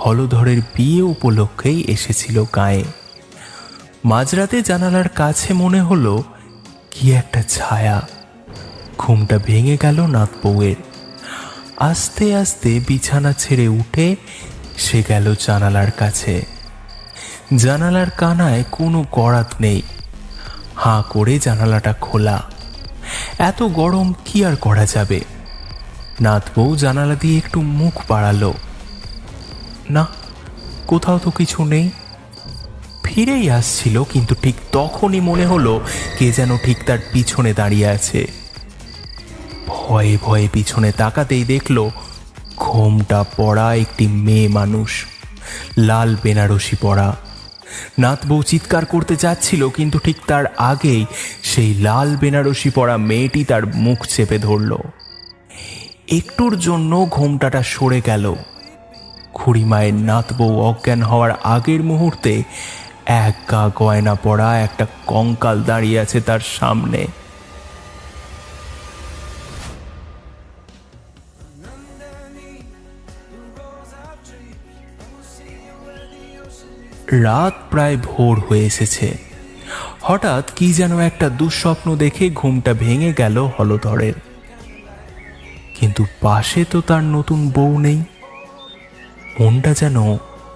হলধরের বিয়ে উপলক্ষেই এসেছিল গায়ে। মাঝরাতে জানালার কাছে মনে হলো কি একটা ছায়া। ঘুমটা ভেঙে গেল নাত বউয়ের। আস্তে আস্তে বিছানা ছেড়ে উঠে সে গেল জানালার কাছে। জানালার কানায় কোনো করাত নেই। হাঁ করে জানালাটা খোলা। এত গরম কি আর করা যাবে। নাত বউ জানালা দিয়ে একটু মুখ বাড়ালো। না, কোথাও তো কিছু নেই। ফিরেই আসছিল, কিন্তু ঠিক তখনই মনে হলো কে যেন ঠিক তার পিছনে দাঁড়িয়ে আছে। ভয়ে ভয়ে পিছনে তাকাতেই দেখলো ঘোমটা পরা একটি মেয়ে মানুষ, লাল বেনারসি পরা। নাত বউ চিৎকার করতে যাচ্ছিল, কিন্তু ঠিক তার আগেই সেই লাল বেনারসি পরা মেয়েটি তার মুখ চেপে ধরল। একটুর জন্য ঘোমটাটা সরে গেল। খুড়িমায়ের নাত বউ অজ্ঞান হওয়ার আগের মুহূর্তে এক গা গয়না পরা একটা কঙ্কাল দাঁড়িয়ে আছে তার সামনে। রাত প্রায় ভোর হয়ে এসেছে। হঠাৎ কি যেন একটা দুঃস্বপ্ন দেখে ঘুমটা ভেঙে গেল হলধরের। কিন্তু পাশে তো তার নতুন বউ নেই। মনটা যেন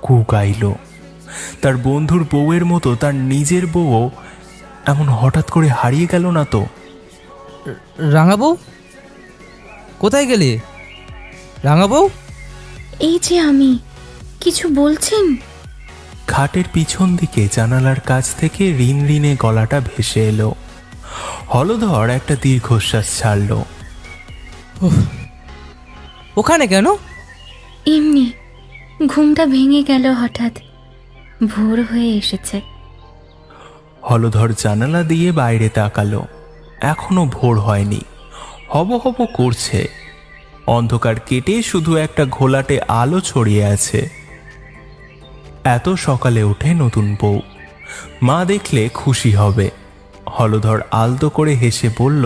কুকাইল। তার বন্ধুর বউয়ের মতো তার নিজের বউও এমন হঠাৎ করে হারিয়ে গেল না তো? রাঙা বউ, কোথায় গেলে রাঙা বউ? এই যে আমি, কিছু বলছেন? খাটের পিছন দিকে জানালার কাছ থেকে ঋণ ঋণে গলাটা ভেসে এলো। হলধর একটা দীর্ঘশ্বাস ছাড়ল। ওখানে কেন? এমনি ঘুমটা ভেঙে গেল হঠাৎ, ভোর হয়ে এসেছে। হলধর জানালা দিয়ে বাইরে তাকালো। এখনো ভোর হয়নি, হব হব করছে। অন্ধকার কেটে শুধু একটা ঘোলাটে আলো ছড়িয়ে আছে। এত সকালে উঠে নতুন বউ, মা দেখলে খুশি হবে। হলধর আলতো করে হেসে বলল,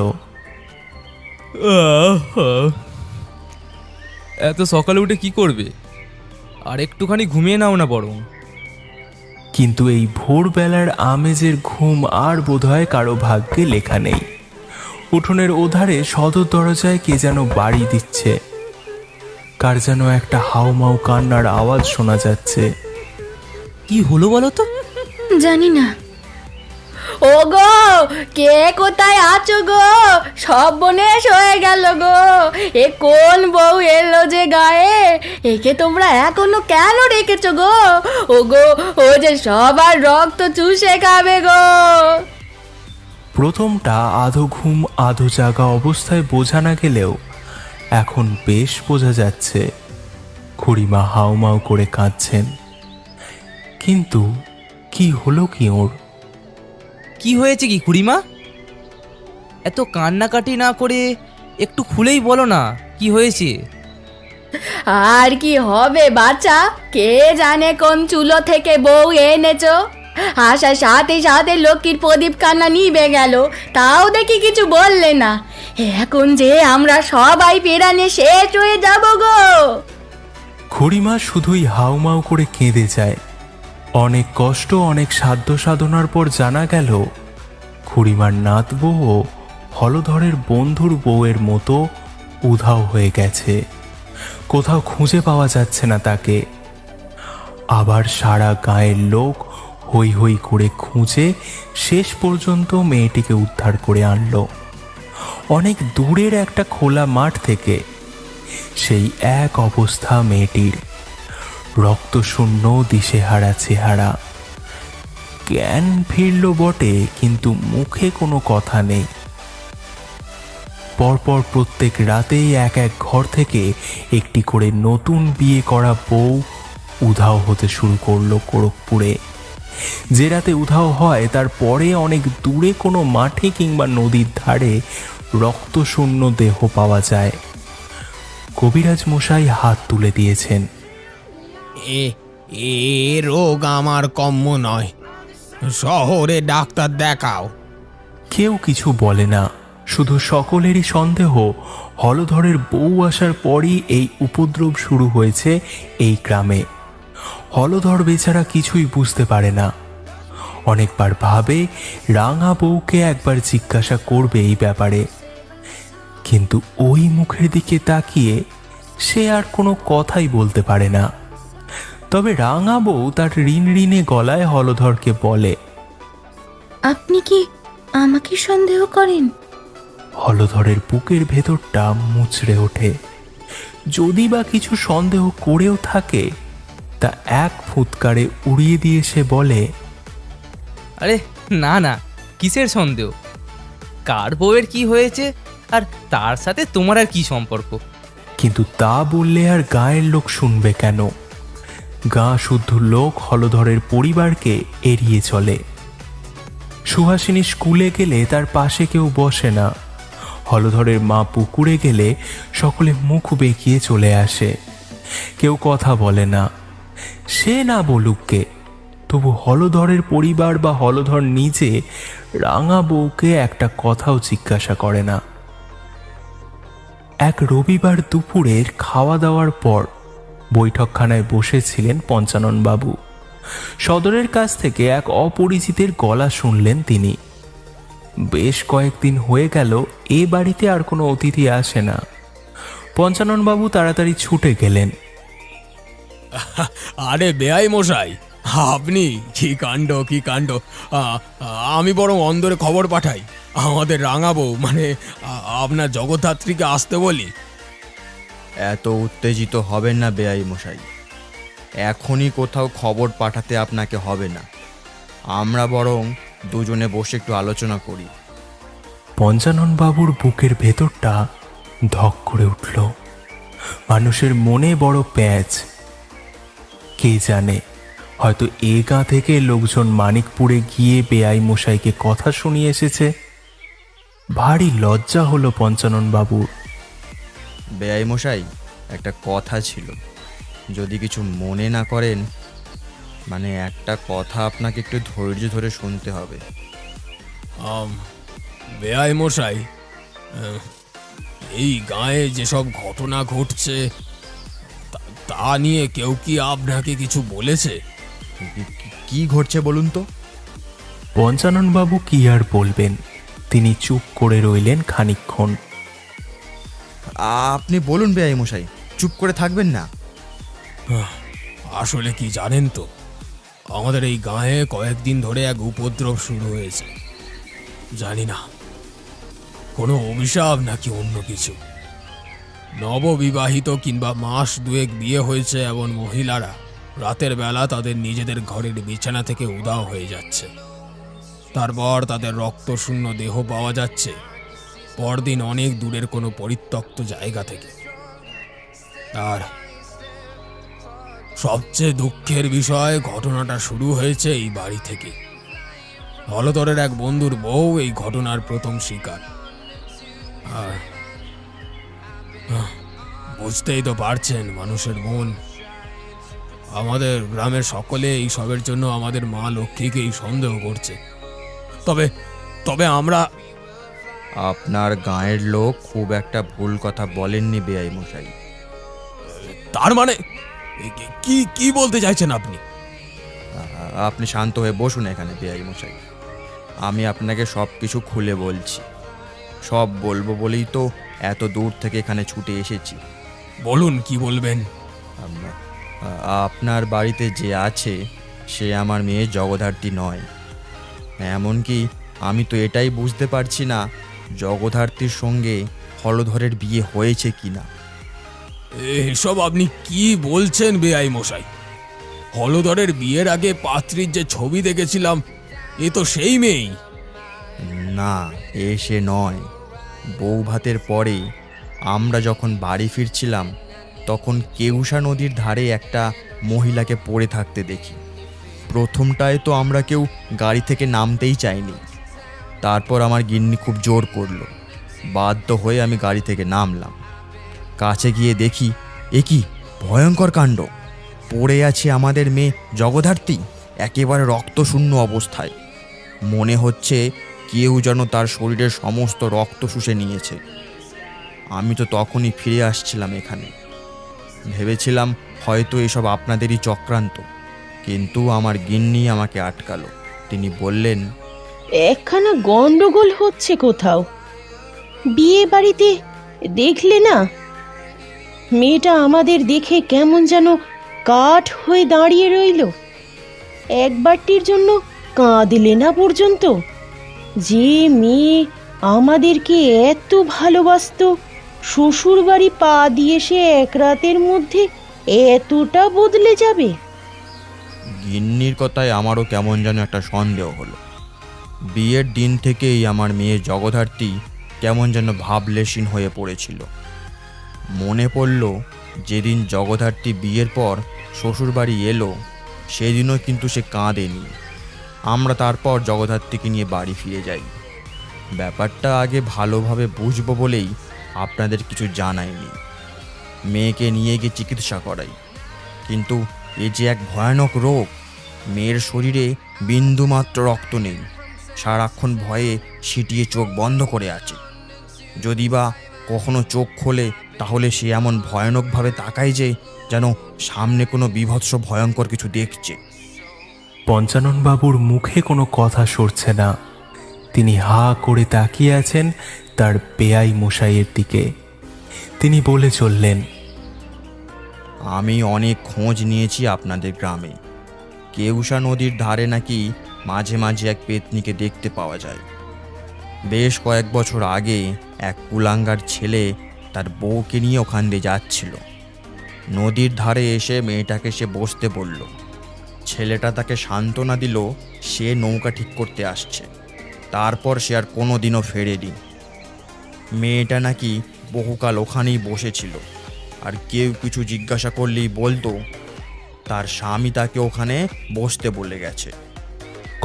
এত সকালে উঠে কি করবে? আর একটুখানি ঘুমিয়ে নাও না বরং। কিন্তু এই ভোরবেলার আমেজের ঘুম আর বোধহয় কারো ভাগ্যে লেখা নেই। উঠোনের ওধারে সদর দরজায় কে যেন বাড়ি দিচ্ছে। কার যেন একটা হাউমাউ কান্নার আওয়াজ শোনা যাচ্ছে। কি হলো বলো তো? জানি না। ও গো, কে কোথায় আছো গো? সব বনেশ হয়ে গেল গো। এ কোন বউ এলো যে গায়ে? একে তোমরা এখনো কেন রেখেছো গো? ও গো, ও যে সবার রক্ত চুষে খাবে গো। প্রথমটা আধো ঘুম আধো জাগা অবস্থায় বোঝা না গেলেও এখন বেশ বোঝা যাচ্ছে খুড়িমা হাউমাউ করে কাঁদছেন। কিন্তু কি হলো কি ওর? কি হয়েছে কি খুড়িমা? এত কান্নাকাটি না করে একটু খুলেই বলো না কি হয়েছে। আর কি হবে বাচ্চা, কে জানে কোন চুলো থেকে বউ এনেছো। আসার সাথে সাথে লক্ষ্মীর প্রদীপ কান্না নিভে গেল, তাও দেখি কিছু বললে না। এখন যে আমরা সবাই পেরানে শেষ হয়ে যাব গো। খুড়িমা শুধুই হাউমাউ করে কেঁদে যায়। অনেক কষ্ট অনেক সাধ্য সাধনার পর জানা গেল খুড়িমার নাত বউও হলধরের বন্ধুর বউয়ের মতো উধাও হয়ে গেছে। কোথাও খুঁজে পাওয়া যাচ্ছে না তাকে। আবার সারা গায়ের লোক হই হই করে খুঁজে শেষ পর্যন্ত মেয়েটিকে উদ্ধার করে আনলো অনেক দূরের একটা খোলা মাঠ থেকে। সেই এক অবস্থা মেয়েটির, রক্তশূন্য দিশেহারা চেহারা। জ্ঞান ফিরল বটে, কিন্তু মুখে কোনো কথা নেই। পরপর প্রত্যেক রাতেই এক এক ঘর থেকে একটি করে নতুন বিয়ে করা বউ উধাও হতে শুরু করলো গোরখপুরে। যে রাতে উধাও হয় তার পরে অনেক দূরে কোনো মাঠে কিংবা নদীর ধারে রক্তশূন্য দেহ পাওয়া যায়। কবিরাজ মশাই হাত তুলে দিয়েছেন। এ রোগ আমার কম্য নয়, শহরে ডাক্তার দেখাও। কেউ কিছু বলে না, শুধু সকলেরই সন্দেহ হলধরের বউ আসার পরই এই উপদ্রব শুরু হয়েছে এই গ্রামে। হলধর বেচারা কিছুই বুঝতে পারে না। অনেকবার ভাবে রাঙা বউকে একবার জিজ্ঞাসা করবে এই ব্যাপারে, কিন্তু ওই মুখের দিকে তাকিয়ে সে আর কোনো কথাই বলতে পারে না। তবে রাঙা বউ তার ঋণ ঋণে গলায় হলধরকে বলে, আপনি কি আমাকে সন্দেহ করেন? হলধরের বুকের ভেতরটা মুচড়ে ওঠে। যদি বা কিছু সন্দেহ করেও থাকে তা এক ফুৎকারে উড়িয়ে দিয়ে সে বলে, আরে না না, কিসের সন্দেহ? কার বউয়ের কি হয়েছে আর তার সাথে তোমার আর কি সম্পর্ক? কিন্তু তা বললে আর গায়ের লোক শুনবে কেন? গা শুদ্ধ লোক হলধরের পরিবারকে এড়িয়ে চলে। সুহাসিনী স্কুলে গেলে তার পাশে কেউ বসে না। হলধরের মা পুকুরে গেলে সকলে মুখ বেঁকিয়ে চলে আসে, কেউ কথা বলে না। সে না বলুক কে, তবু হলধরের পরিবার বা হলধর নিজে রাঙা বউকে একটা কথাও জিজ্ঞাসা করে না। এক রবিবার দুপুরের খাওয়া দাওয়ার পর বৈঠকখানায় বসেছিলেন পঞ্চানন বাবু। সদরের কাছ থেকে এক অপরিচিতের গলা শুনলেন তিনি। বেশ কয়েকদিন হয়ে গেল এ বাড়িতে আর কোনো অতিথি আসে না। পঞ্চাননবাবু তাড়াতাড়ি ছুটে গেলেন। আরে বেয়াই মশাই, আপনি কি কাণ্ড কি কাণ্ড! আমি বরং অন্দরে খবর পাঠাই, আমাদের রাঙাবো মানে আপনার জগদ্ধাত্রীকে আসতে বলি। এত উত্তেজিত হবেন না বেআই মশাই, এখনই কোথাও খবর পাঠাতে আপনাকে হবে না। আমরা বরং দুজনে বসে একটু আলোচনা করি। পঞ্চাননবাবুর বুকের ভেতরটা ধক করে উঠল। মানুষের মনে বড় প্যাঁচ। কে জানে, হয়তো এ গা থেকে লোকজন মানিকপুরে গিয়ে বেআই মশাইকে কথা শুনিয়ে এসেছে। ভারী লজ্জা হলো পঞ্চাননবাবুর। বেআই মশাই, একটা কথা ছিল, যদি কিছু মনে না করেন। মানে একটা কথা আপনাকে একটু ধৈর্য ধরে শুনতে হবে। বেয়াই মশাই, এই গাঁয়ে যেসব ঘটনা ঘটছে তা নিয়ে কেউ কি আপনাকে কিছু বলেছে? কি ঘটছে বলুন তো? পঞ্চাননবাবু কি আর বলবেন, তিনি চুপ করে রইলেন খানিকক্ষণ। আপনি বলুন বেআই মশাই, চুপ করে থাকবেন না। আসলে কি জানেন তো, আমাদের এই গাঁয়ে কয়েকদিন ধরে এক উপদ্রব শুরু হয়েছে। জানি না কোনো অভিশাপ নাকি অন্য কিছু। নববিবাহিত কিংবা মাস দুয়েক বিয়ে হয়েছে এমন মহিলারা রাতের বেলা তাদের নিজেদের ঘরের বিছানা থেকে উধাও হয়ে যাচ্ছে। তারপর তাদের রক্তশূন্য দেহ পাওয়া যাচ্ছে পরদিন অনেক দূরের কোনো পরিত্যক্ত জায়গা থেকে। আর সবচেয়ে দুঃখের বিষয়, ঘটনাটা শুরু হয়েছে এই বাড়ি থেকে। হলধরের এক বন্ধুর বউ এই ঘটনার প্রথম শিকার। আর বুঝতেই তো পারছেন মানুষের মন। আমাদের গ্রামের সকলে এই সবের জন্য আমাদের মা লক্ষ্মীকেই সন্দেহ করছে। তবে তবে আমরা... আপনার গাঁয়ের লোক খুব একটা ভুল কথা বলেননি বেআই মশাই। তার মানে কি কি বলতে চাইছেন আপনি? আপনি শান্ত হয়ে বসুন এখানে বেআই মশাই, আমি আপনাকে সব কিছু খুলে বলছি। সব বলবো বলেই তো এত দূর থেকে এখানে ছুটে এসেছি। বলুন, কি বলবেন? আপনার বাড়িতে যে আছে সে আমার মেয়ে জগদ্ধাত্রী নয়। এমনকি আমি তো এটাই বুঝতে পারছি না জগদ্ধাত্রীর সঙ্গে হলধরের বিয়ে হয়েছে কিনা। এসব আপনি কি বলছেন বেআই মশাই? হলধরের বিয়ের আগে পাত্রীর যে ছবি দেখেছিলাম এ তো সেই মেয়েই। না, এ সে নয়। বউ ভাতের পরে আমরা যখন বাড়ি ফিরছিলাম তখন কেউসা নদীর ধারে একটা মহিলাকে পড়ে থাকতে দেখি। প্রথমটায় তো আমরা কেউ গাড়ি থেকে নামতেই চাইনি। তারপর আমার গিন্নি খুব জোর করলো, বাধ্য হয়ে আমি গাড়ি থেকে নামলাম। কাছে গিয়ে দেখি এ কি ভয়ঙ্কর কাণ্ড! পড়ে আছে আমাদের মেয়ে জগদ্ধাত্রী, একেবারে রক্তশূন্য অবস্থায়। মনে হচ্ছে কেউ যেন তার শরীরের সমস্ত রক্ত শুষে নিয়েছে। আমি তো তখনই ফিরে আসছিলাম এখানে, ভেবেছিলাম হয়তো এসব আপনাদেরই চক্রান্ত, কিন্তু আমার গিন্নি আমাকে আটকালো। তিনি বললেন, একখানা গন্ডগোল হচ্ছে কোথাও। বিয়ে বাড়িতে দেখলে না, মেয়েটা আমাদের দেখে কেমন যেন কাঠ হয়ে দাঁড়িয়ে রইল। একবারটির জন্য কাঁদলে না পর্যন্ত। যে মেয়ে আমাদেরকে এত ভালোবাসতো, শ্বশুর বাড়ি পা দিয়ে সে এক রাতের মধ্যে এতটা বদলে যাবে। গিন্নির কথায় আমারও কেমন যেন একটা সন্দেহ হলো। বিয়ের দিন থেকেই আমার মেয়ে জগদ্ধাত্রী কেমন যেন ভাবলেশীন হয়ে পড়েছিল। মনে পড়ল যেদিন জগদ্ধাত্রী বিয়ের পর শ্বশুরবাড়ি এলো সেদিনও কিন্তু সে কাঁদেনি। আমরা তারপর জগদ্ধাত্রীকে নিয়ে বাড়ি ফিরে যাই। ব্যাপারটা আগে ভালোভাবে বুঝবো বলেই আপনাদের কিছু জানাইনি। মেয়েকে নিয়ে গিয়ে চিকিৎসা করাই, কিন্তু এ যে এক ভয়ানক রোগ। মেয়ের শরীরে বিন্দুমাত্র রক্ত নেই, সারাক্ষণ ভয়ে সিটিয়ে চোখ বন্ধ করে আছে। যদি বা কখনো চোখ খোলে তাহলে সে এমন ভয়ানকভাবে তাকায় যে যেন সামনে কোনো বীভৎস ভয়ঙ্কর কিছু দেখছে। পঞ্চাননবাবুর মুখে কোনো কথা সরছে না। তিনি হা করে তাকিয়ে আছেন তার বেয়াই মশাইয়ের দিকে। তিনি বলে চললেন, আমি অনেক খোঁজ নিয়েছি আপনাদের গ্রামে। কেউসা নদীর ধারে নাকি মাঝে মাঝে এক পেতনিকে দেখতে পাওয়া যায়। বেশ কয়েক বছর আগে এক কুলাঙ্গার ছেলে তার বউকে নিয়ে ওখান দিয়ে যাচ্ছিল। নদীর ধারে এসে মেয়েটাকে সে বসতে বলল। ছেলেটা তাকে সান্ত্বনা দিল সে নৌকা ঠিক করতে আসছে। তারপর সে আর কোনো দিনও ফেরেনি। মেয়েটা নাকি বহুকাল ওখানেই বসেছিল, আর কেউ কিছু জিজ্ঞাসা করলেই বলতো তার স্বামী তাকে ওখানে বসতে বলে গেছে।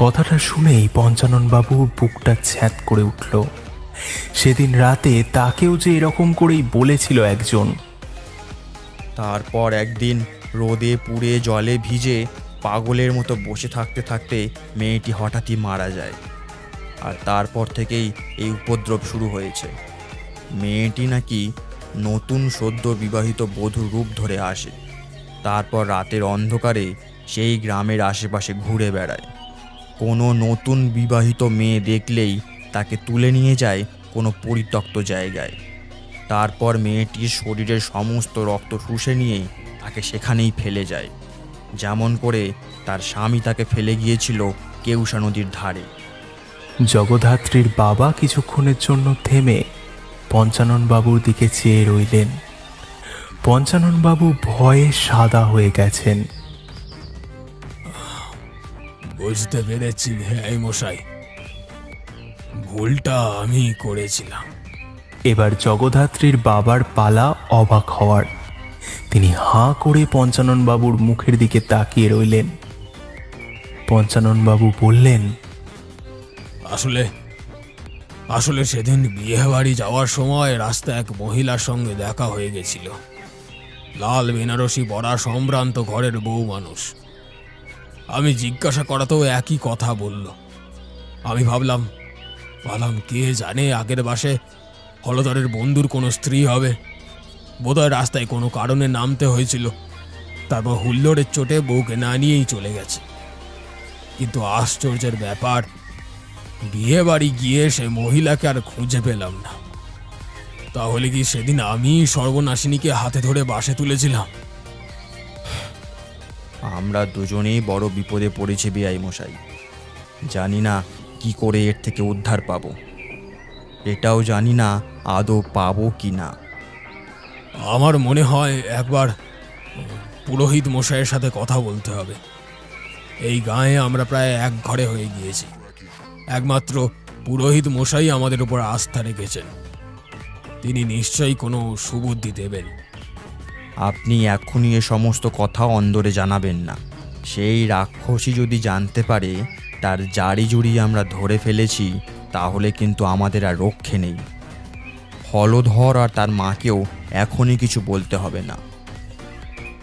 কথাটা শুনেই পঞ্চাননবাবুর বুকটা ছ্যাঁত করে উঠল। সেদিন রাতে তাকেও যে এরকম করেই বলেছিল একজন। তারপর একদিন রোদে পুড়ে জলে ভিজে পাগলের মতো বসে থাকতে থাকতে মেয়েটি হঠাৎই মারা যায়। আর তারপর থেকেই এই উপদ্রব শুরু হয়েছে। মেয়েটি নাকি নতুন সদ্য বিবাহিত বধূর রূপ ধরে আসে। তারপর রাতের অন্ধকারে সেই গ্রামের আশেপাশে ঘুরে বেড়ায়। কোনো নতুন বিবাহিত মেয়ে দেখলেই তাকে তুলে নিয়ে যায় কোনো পরিত্যক্ত জায়গায়। তারপর মেয়েটির শরীরের সমস্ত রক্ত শুষে নিয়ে তাকে সেখানেই ফেলে যায়, যেমন করে তার স্বামী তাকে ফেলে গিয়েছিল কেউসা নদীর ধারে। জগদ্ধাত্রীর বাবা কিছুক্ষণের জন্য থেমে পঞ্চাননবাবুর দিকে চেয়ে রইলেন। পঞ্চাননবাবু ভয়ে সাদা হয়ে গেছেন। বুঝতে পেরেছি এই মশাই, ভুলটা আমি করেছিলাম। এবার জগদ্ধাত্রীর বাবার পালা অবাক হওয়ার। তিনি হাঁ করে পঞ্চাননবাবুর মুখের দিকে তাকিয়ে রইলেন। পঞ্চাননবাবু বললেন, আসলে সেদিন বিয়ে বাড়ি যাওয়ার সময় রাস্তায় এক মহিলার সঙ্গে দেখা হয়ে গেছিল। লাল বেনারসি পরা সম্ভ্রান্ত ঘরের বউ মানুষ। আমি জিজ্ঞাসা করাতেও একই কথা বলল। আমি ভাবলাম কে জানে আগের বাসে হলধরের বন্ধুর কোনো স্ত্রী হবে। বোধহয় রাস্তায় কোনো কারণে নামতে হয়েছিল। তারপর হুল্লোড়ের চোটে বউকে না নিয়েই চলে গেছে। কিন্তু আশ্চর্যের ব্যাপার, বিয়ে বাড়ি গিয়ে সে মহিলাকে আর খুঁজে পেলাম না। তাহলে কি সেদিন আমি সর্বনাশিনীকে হাতে ধরে বাসে তুলেছিলাম? আমরা দুজনেই বড় বিপদে পড়েছি বেয়াই মশাই। জানি না কি করে এর থেকে উদ্ধার পাব। এটাও জানি না আদৌ পাবো কি না। আমার মনে হয় একবার পুরোহিত মশাইয়ের সাথে কথা বলতে হবে। এই গাঁয়ে আমরা প্রায় এক ঘরে হয়ে গিয়েছি। একমাত্র পুরোহিত মশাই আমাদের উপর আস্থা রেখেছেন। তিনি নিশ্চয়ই কোনো সুবুদ্ধি দেবেন। আপনি এক্ষুনি এ সমস্ত কথা অন্দরে জানাবেন না। সেই রাক্ষসী যদি জানতে পারে তার জারি জুড়ি আমরা ধরে ফেলেছি, তাহলে কিন্তু আমাদের আর রক্ষে নেই। হলধর আর তার মাকেও এখনই কিছু বলতে হবে না।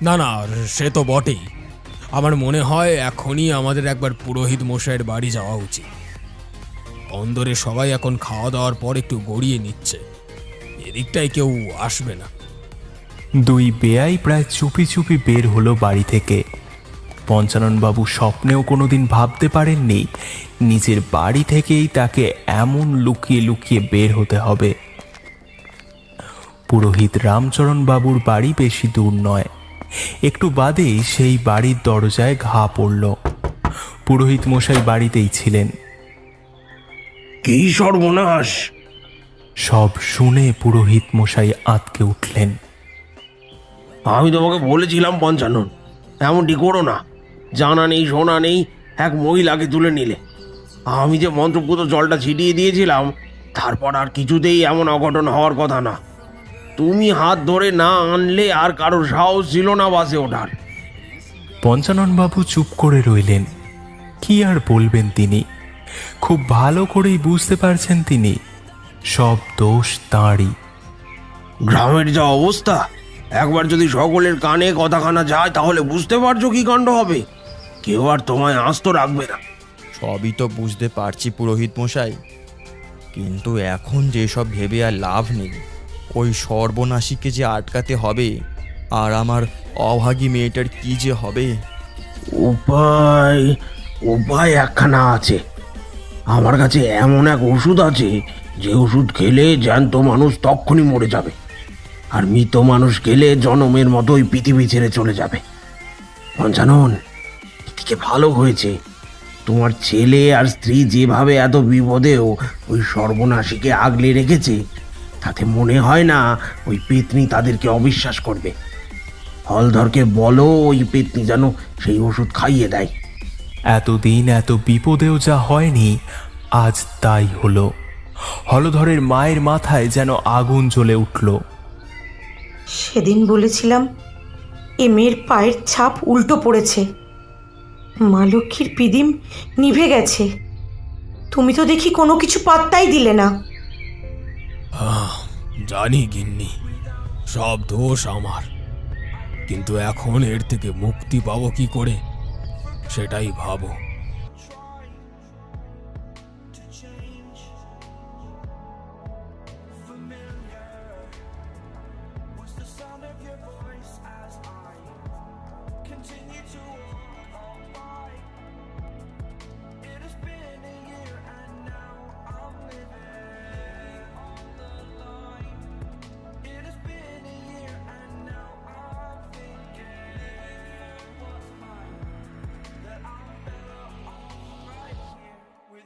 না, সে তো বটেই। আমার মনে হয় এখনই আমাদের একবার পুরোহিত মশাইয়ের বাড়ি যাওয়া উচিত। অন্দরে সবাই এখন খাওয়া দাওয়ার পর একটু গড়িয়ে নিচ্ছে। এদিকটায় কেউ আসবে না। দুই বেয়াই প্রায় চুপি চুপি বের হলো বাড়ি থেকে। পঞ্চাননবাবু স্বপ্নেও কোনোদিন ভাবতে পারেননি নিজের বাড়ি থেকেই তাকে এমন লুকিয়ে লুকিয়ে বের হতে হবে। পুরোহিত রামচরণ বাবুর বাড়ি বেশি দূর নয়। একটু বাদেই সেই বাড়ির দরজায় ঘা পড়ল। পুরোহিত মশাই বাড়িতেই ছিলেন। কি সর্বনাশ! সব শুনে পুরোহিত মশাই আঁতকে উঠলেন। আমি তোমাকে বলেছিলাম পঞ্চানন, এমনটি করো না। জানা নেই শোনা নেই এক মহিলাকে তুলে নিলে। আমি যে মন্ত্রপুত জলটা ছিটিয়ে দিয়েছিলাম, তারপর আর কিছুতেই এমন অঘটন হওয়ার কথা না। তুমি হাত ধরে না আনলে আর কারোর সাহস ছিল না বাসে ওঠার। পঞ্চাননবাবু চুপ করে রইলেন। কি আর বলবেন তিনি? খুব ভালো করেই বুঝতে পারছেন তিনি সব দোষ তাঁরই। গ্রামের যা অবস্থা, একবার যদি সকলের কানে কথাখানা যায় তাহলে বুঝতে পারছো কি কাণ্ড হবে। কেউ আর তোমায় আস্ত রাখবে না। সবই তো বুঝতে পারছি পুরোহিত মশাই, কিন্তু এখন যেসব ভেবে আর লাভ নেই। ওই সর্বনাশীকে যে আটকাতে হবে, আর আমার অভাগী মেয়েটার কি যে হবে। উপায় উপায় একখানা আছে। আমার কাছে এমন এক ওষুধ আছে যে ওষুধ খেলে জ্যান্ত মানুষ তক্ষুনি মরে যাবে, আর মৃত মানুষ খেলে জনমের মতোই পৃথিবী ছেড়ে চলে যাবে। পঞ্চানন, এদিকে ভালো হয়েছে তোমার ছেলে আর স্ত্রী যেভাবে এত বিপদেও ওই সর্বনাশীকে আগলে রেখেছে, তাতে মনে হয় না ওই পেতনি তাদেরকে অবিশ্বাস করবে। হলধরকে বলো ওই পেতনি যেন সেই ওষুধ খাইয়ে দেয়। এতদিন এত বিপদেও যা হয়নি, আজ তাই হলো। হলধরের মায়ের মাথায় যেন আগুন জ্বলে উঠল। সেদিন বলেছিলাম এ মেয়ের পায়ের ছাপ উল্টো পড়েছে, মা লক্ষ্মীর পিদিম নিভে গেছে। তুমি তো দেখি কোনো কিছু পাত্তাই দিলে না। জানি গিন্নি, সব দোষ আমার, কিন্তু এখন এর থেকে মুক্তি পাবো কি করে সেটাই ভাবো।